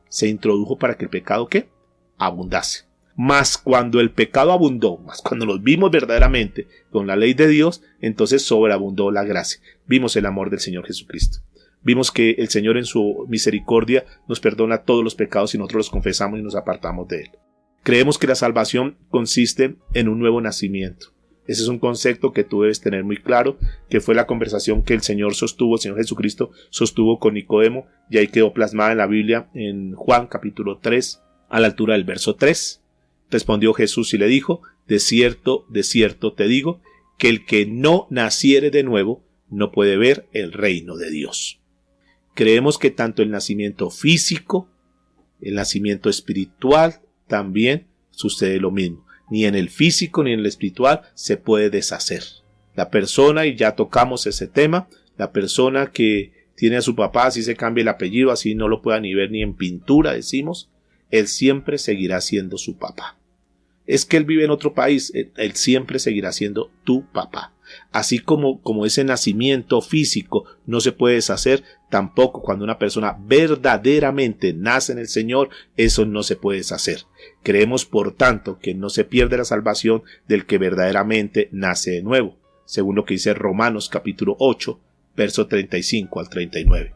Se introdujo para que el pecado, ¿qué? Abundase. Mas cuando el pecado abundó, mas cuando nos vimos verdaderamente con la ley de Dios, entonces sobreabundó la gracia. Vimos el amor del Señor Jesucristo. Vimos que el Señor en su misericordia nos perdona todos los pecados si nosotros los confesamos y nos apartamos de Él. Creemos que la salvación consiste en un nuevo nacimiento. Ese es un concepto que tú debes tener muy claro, que fue la conversación que el Señor Jesucristo sostuvo con Nicodemo, y ahí quedó plasmada en la Biblia en Juan capítulo 3, a la altura del verso 3. Respondió Jesús y le dijo, de cierto te digo, que el que no naciere de nuevo no puede ver el reino de Dios. Creemos que tanto el nacimiento físico, el nacimiento espiritual, también sucede lo mismo. Ni en el físico ni en el espiritual se puede deshacer. La persona, y ya tocamos ese tema, la persona que tiene a su papá, así se cambia el apellido, así no lo pueda ni ver ni en pintura, decimos, él siempre seguirá siendo su papá. Es que él vive en otro país, él siempre seguirá siendo tu papá. Así como ese nacimiento físico no se puede deshacer, tampoco cuando una persona verdaderamente nace en el Señor, eso no se puede deshacer. Creemos, por tanto, que no se pierde la salvación del que verdaderamente nace de nuevo. según lo que dice Romanos capítulo 8, verso 35 al 39.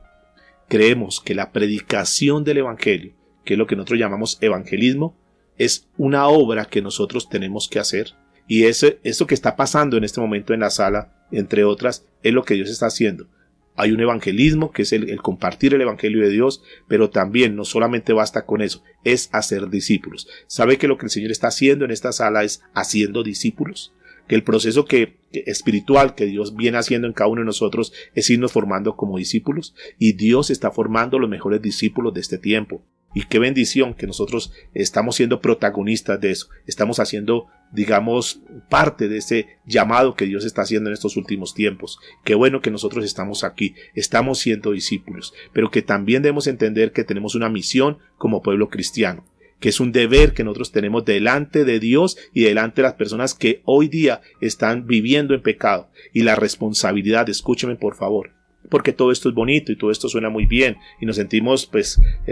Creemos que la predicación del Evangelio, que es lo que nosotros llamamos evangelismo, es una obra que nosotros tenemos que hacer. Y eso que está pasando en este momento en la sala, entre otras, es lo que Dios está haciendo. Hay un evangelismo que es el compartir el evangelio de Dios, pero también no solamente basta con eso, es hacer discípulos. ¿Sabe que lo que el Señor está haciendo en esta sala es haciendo discípulos? Que el proceso espiritual que Dios viene haciendo en cada uno de nosotros es irnos formando como discípulos, y Dios está formando los mejores discípulos de este tiempo. Y qué bendición que nosotros estamos siendo protagonistas de eso, estamos haciendo, digamos, parte de ese llamado que Dios está haciendo en estos últimos tiempos. Qué bueno que nosotros estamos aquí, estamos siendo discípulos, pero que también debemos entender que tenemos una misión como pueblo cristiano, que es un deber que nosotros tenemos delante de Dios y delante de las personas que hoy día están viviendo en pecado. Y la responsabilidad, escúcheme por favor, porque todo esto es bonito y todo esto suena muy bien y nos sentimos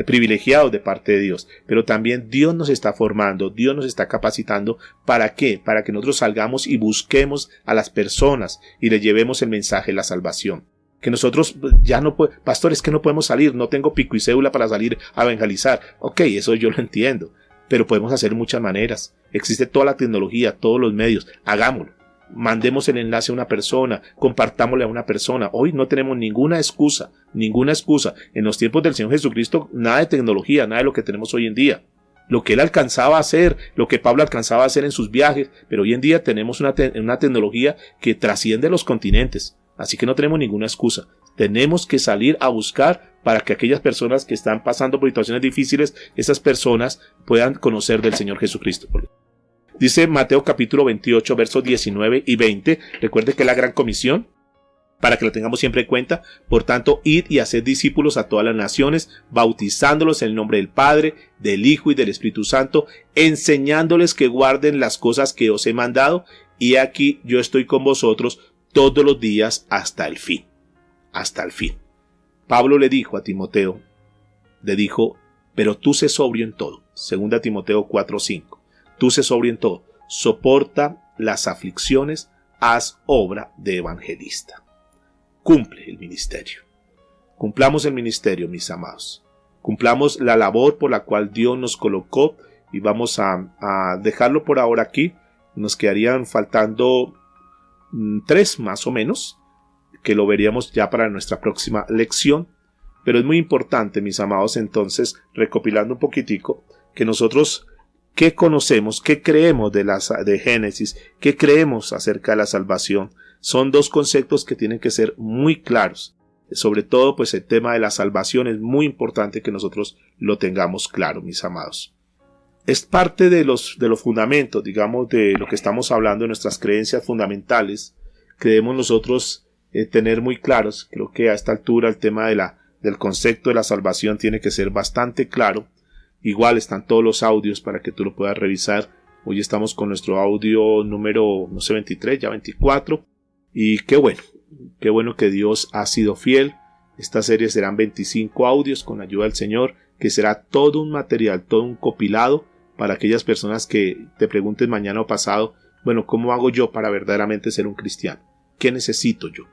privilegiados de parte de Dios, pero también Dios nos está formando, Dios nos está capacitando. ¿Para qué? Para que nosotros salgamos y busquemos a las personas y les llevemos el mensaje de la salvación. Que nosotros ya no podemos, pastor, es que no podemos salir, no tengo pico y cédula para salir a evangelizar. Ok, eso yo lo entiendo, pero podemos hacer de muchas maneras. Existe toda la tecnología, todos los medios, hagámoslo. Mandemos el enlace a una persona, compartámosle a una persona. Hoy no tenemos ninguna excusa. En los tiempos del Señor Jesucristo, nada de tecnología, nada de lo que tenemos hoy en día. Lo que él alcanzaba a hacer, lo que Pablo alcanzaba a hacer en sus viajes, pero hoy en día tenemos una tecnología que trasciende los continentes. Así que no tenemos ninguna excusa. Tenemos que salir a buscar para que aquellas personas que están pasando por situaciones difíciles, esas personas puedan conocer del Señor Jesucristo. Dice Mateo capítulo 28, versos 19 y 20. Recuerde que es la gran comisión, para que lo tengamos siempre en cuenta. Por tanto, id y haced discípulos a todas las naciones, bautizándolos en el nombre del Padre, del Hijo y del Espíritu Santo, enseñándoles que guarden las cosas que os he mandado, y aquí yo estoy con vosotros todos los días hasta el fin. Hasta el fin. Pablo le dijo a Timoteo, pero tú sé sobrio en todo. 2 Timoteo 4:5. Tú sé sobrio en todo, soporta las aflicciones, haz obra de evangelista. Cumple el ministerio. Cumplamos el ministerio, mis amados. Cumplamos la labor por la cual Dios nos colocó, y vamos a dejarlo por ahora aquí. Nos quedarían faltando 3 más o menos, que lo veríamos ya para nuestra próxima lección. Pero es muy importante, mis amados, entonces, recopilando un poquitico, que nosotros ¿qué conocemos? ¿Qué creemos de Génesis? ¿Qué creemos acerca de la salvación? Son 2 conceptos que tienen que ser muy claros. Sobre todo, pues el tema de la salvación es muy importante que nosotros lo tengamos claro, mis amados. Es parte de los fundamentos, digamos, de lo que estamos hablando, de nuestras creencias fundamentales, que debemos nosotros tener muy claros. Creo que a esta altura el tema del concepto de la salvación tiene que ser bastante claro. Igual están todos los audios para que tú lo puedas revisar. Hoy estamos con nuestro audio número, 23, ya 24. Y qué bueno que Dios ha sido fiel. Esta serie serán 25 audios con ayuda del Señor, que será todo un material, todo un compilado para aquellas personas que te pregunten mañana o pasado, bueno, ¿cómo hago yo para verdaderamente ser un cristiano? ¿Qué necesito yo?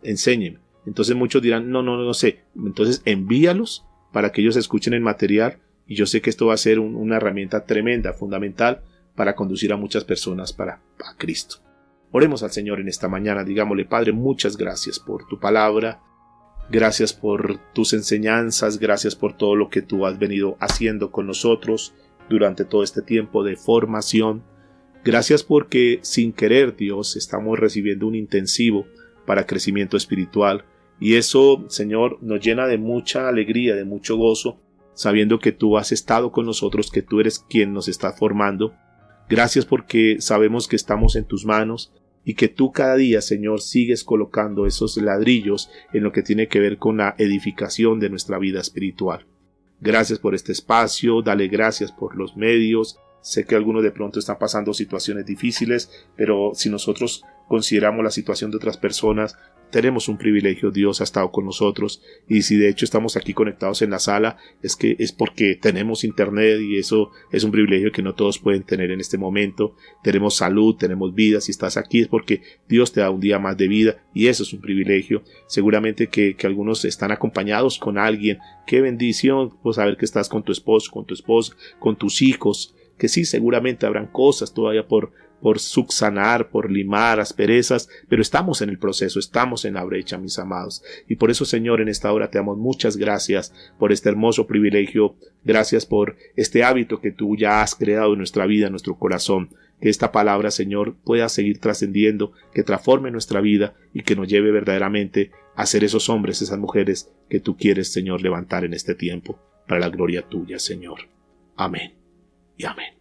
Enséñeme. Entonces muchos dirán, no sé. Entonces envíalos para que ellos escuchen el material. Y yo sé que esto va a ser una herramienta tremenda, fundamental, para conducir a muchas personas a Cristo. Oremos al Señor en esta mañana. Digámosle, Padre, muchas gracias por tu palabra. Gracias por tus enseñanzas. Gracias por todo lo que tú has venido haciendo con nosotros durante todo este tiempo de formación. Gracias porque sin querer, Dios, estamos recibiendo un intensivo para crecimiento espiritual. Y eso, Señor, nos llena de mucha alegría, de mucho gozo, sabiendo que tú has estado con nosotros, que tú eres quien nos está formando. Gracias porque sabemos que estamos en tus manos y que tú cada día, Señor, sigues colocando esos ladrillos en lo que tiene que ver con la edificación de nuestra vida espiritual. Gracias por este espacio, dale gracias por los medios. Sé que algunos de pronto están pasando situaciones difíciles, pero si nosotros consideramos la situación de otras personas, tenemos un privilegio. Dios ha estado con nosotros, y si de hecho estamos aquí conectados en la sala, es porque tenemos internet, y eso es un privilegio que no todos pueden tener en este momento. Tenemos salud, tenemos vida. Si estás aquí es porque Dios te da un día más de vida, y eso es un privilegio. Seguramente que algunos están acompañados con alguien. Qué bendición pues saber que estás con tu esposo, con tu esposa, con tus hijos, que sí, seguramente habrán cosas todavía por subsanar, por limar asperezas, pero estamos en el proceso, estamos en la brecha, mis amados. Y por eso, Señor, en esta hora te damos muchas gracias por este hermoso privilegio. Gracias por este hábito que tú ya has creado en nuestra vida, en nuestro corazón. Que esta palabra, Señor, pueda seguir trascendiendo, que transforme nuestra vida y que nos lleve verdaderamente a ser esos hombres, esas mujeres que tú quieres, Señor, levantar en este tiempo, para la gloria tuya, Señor. Amén y amén.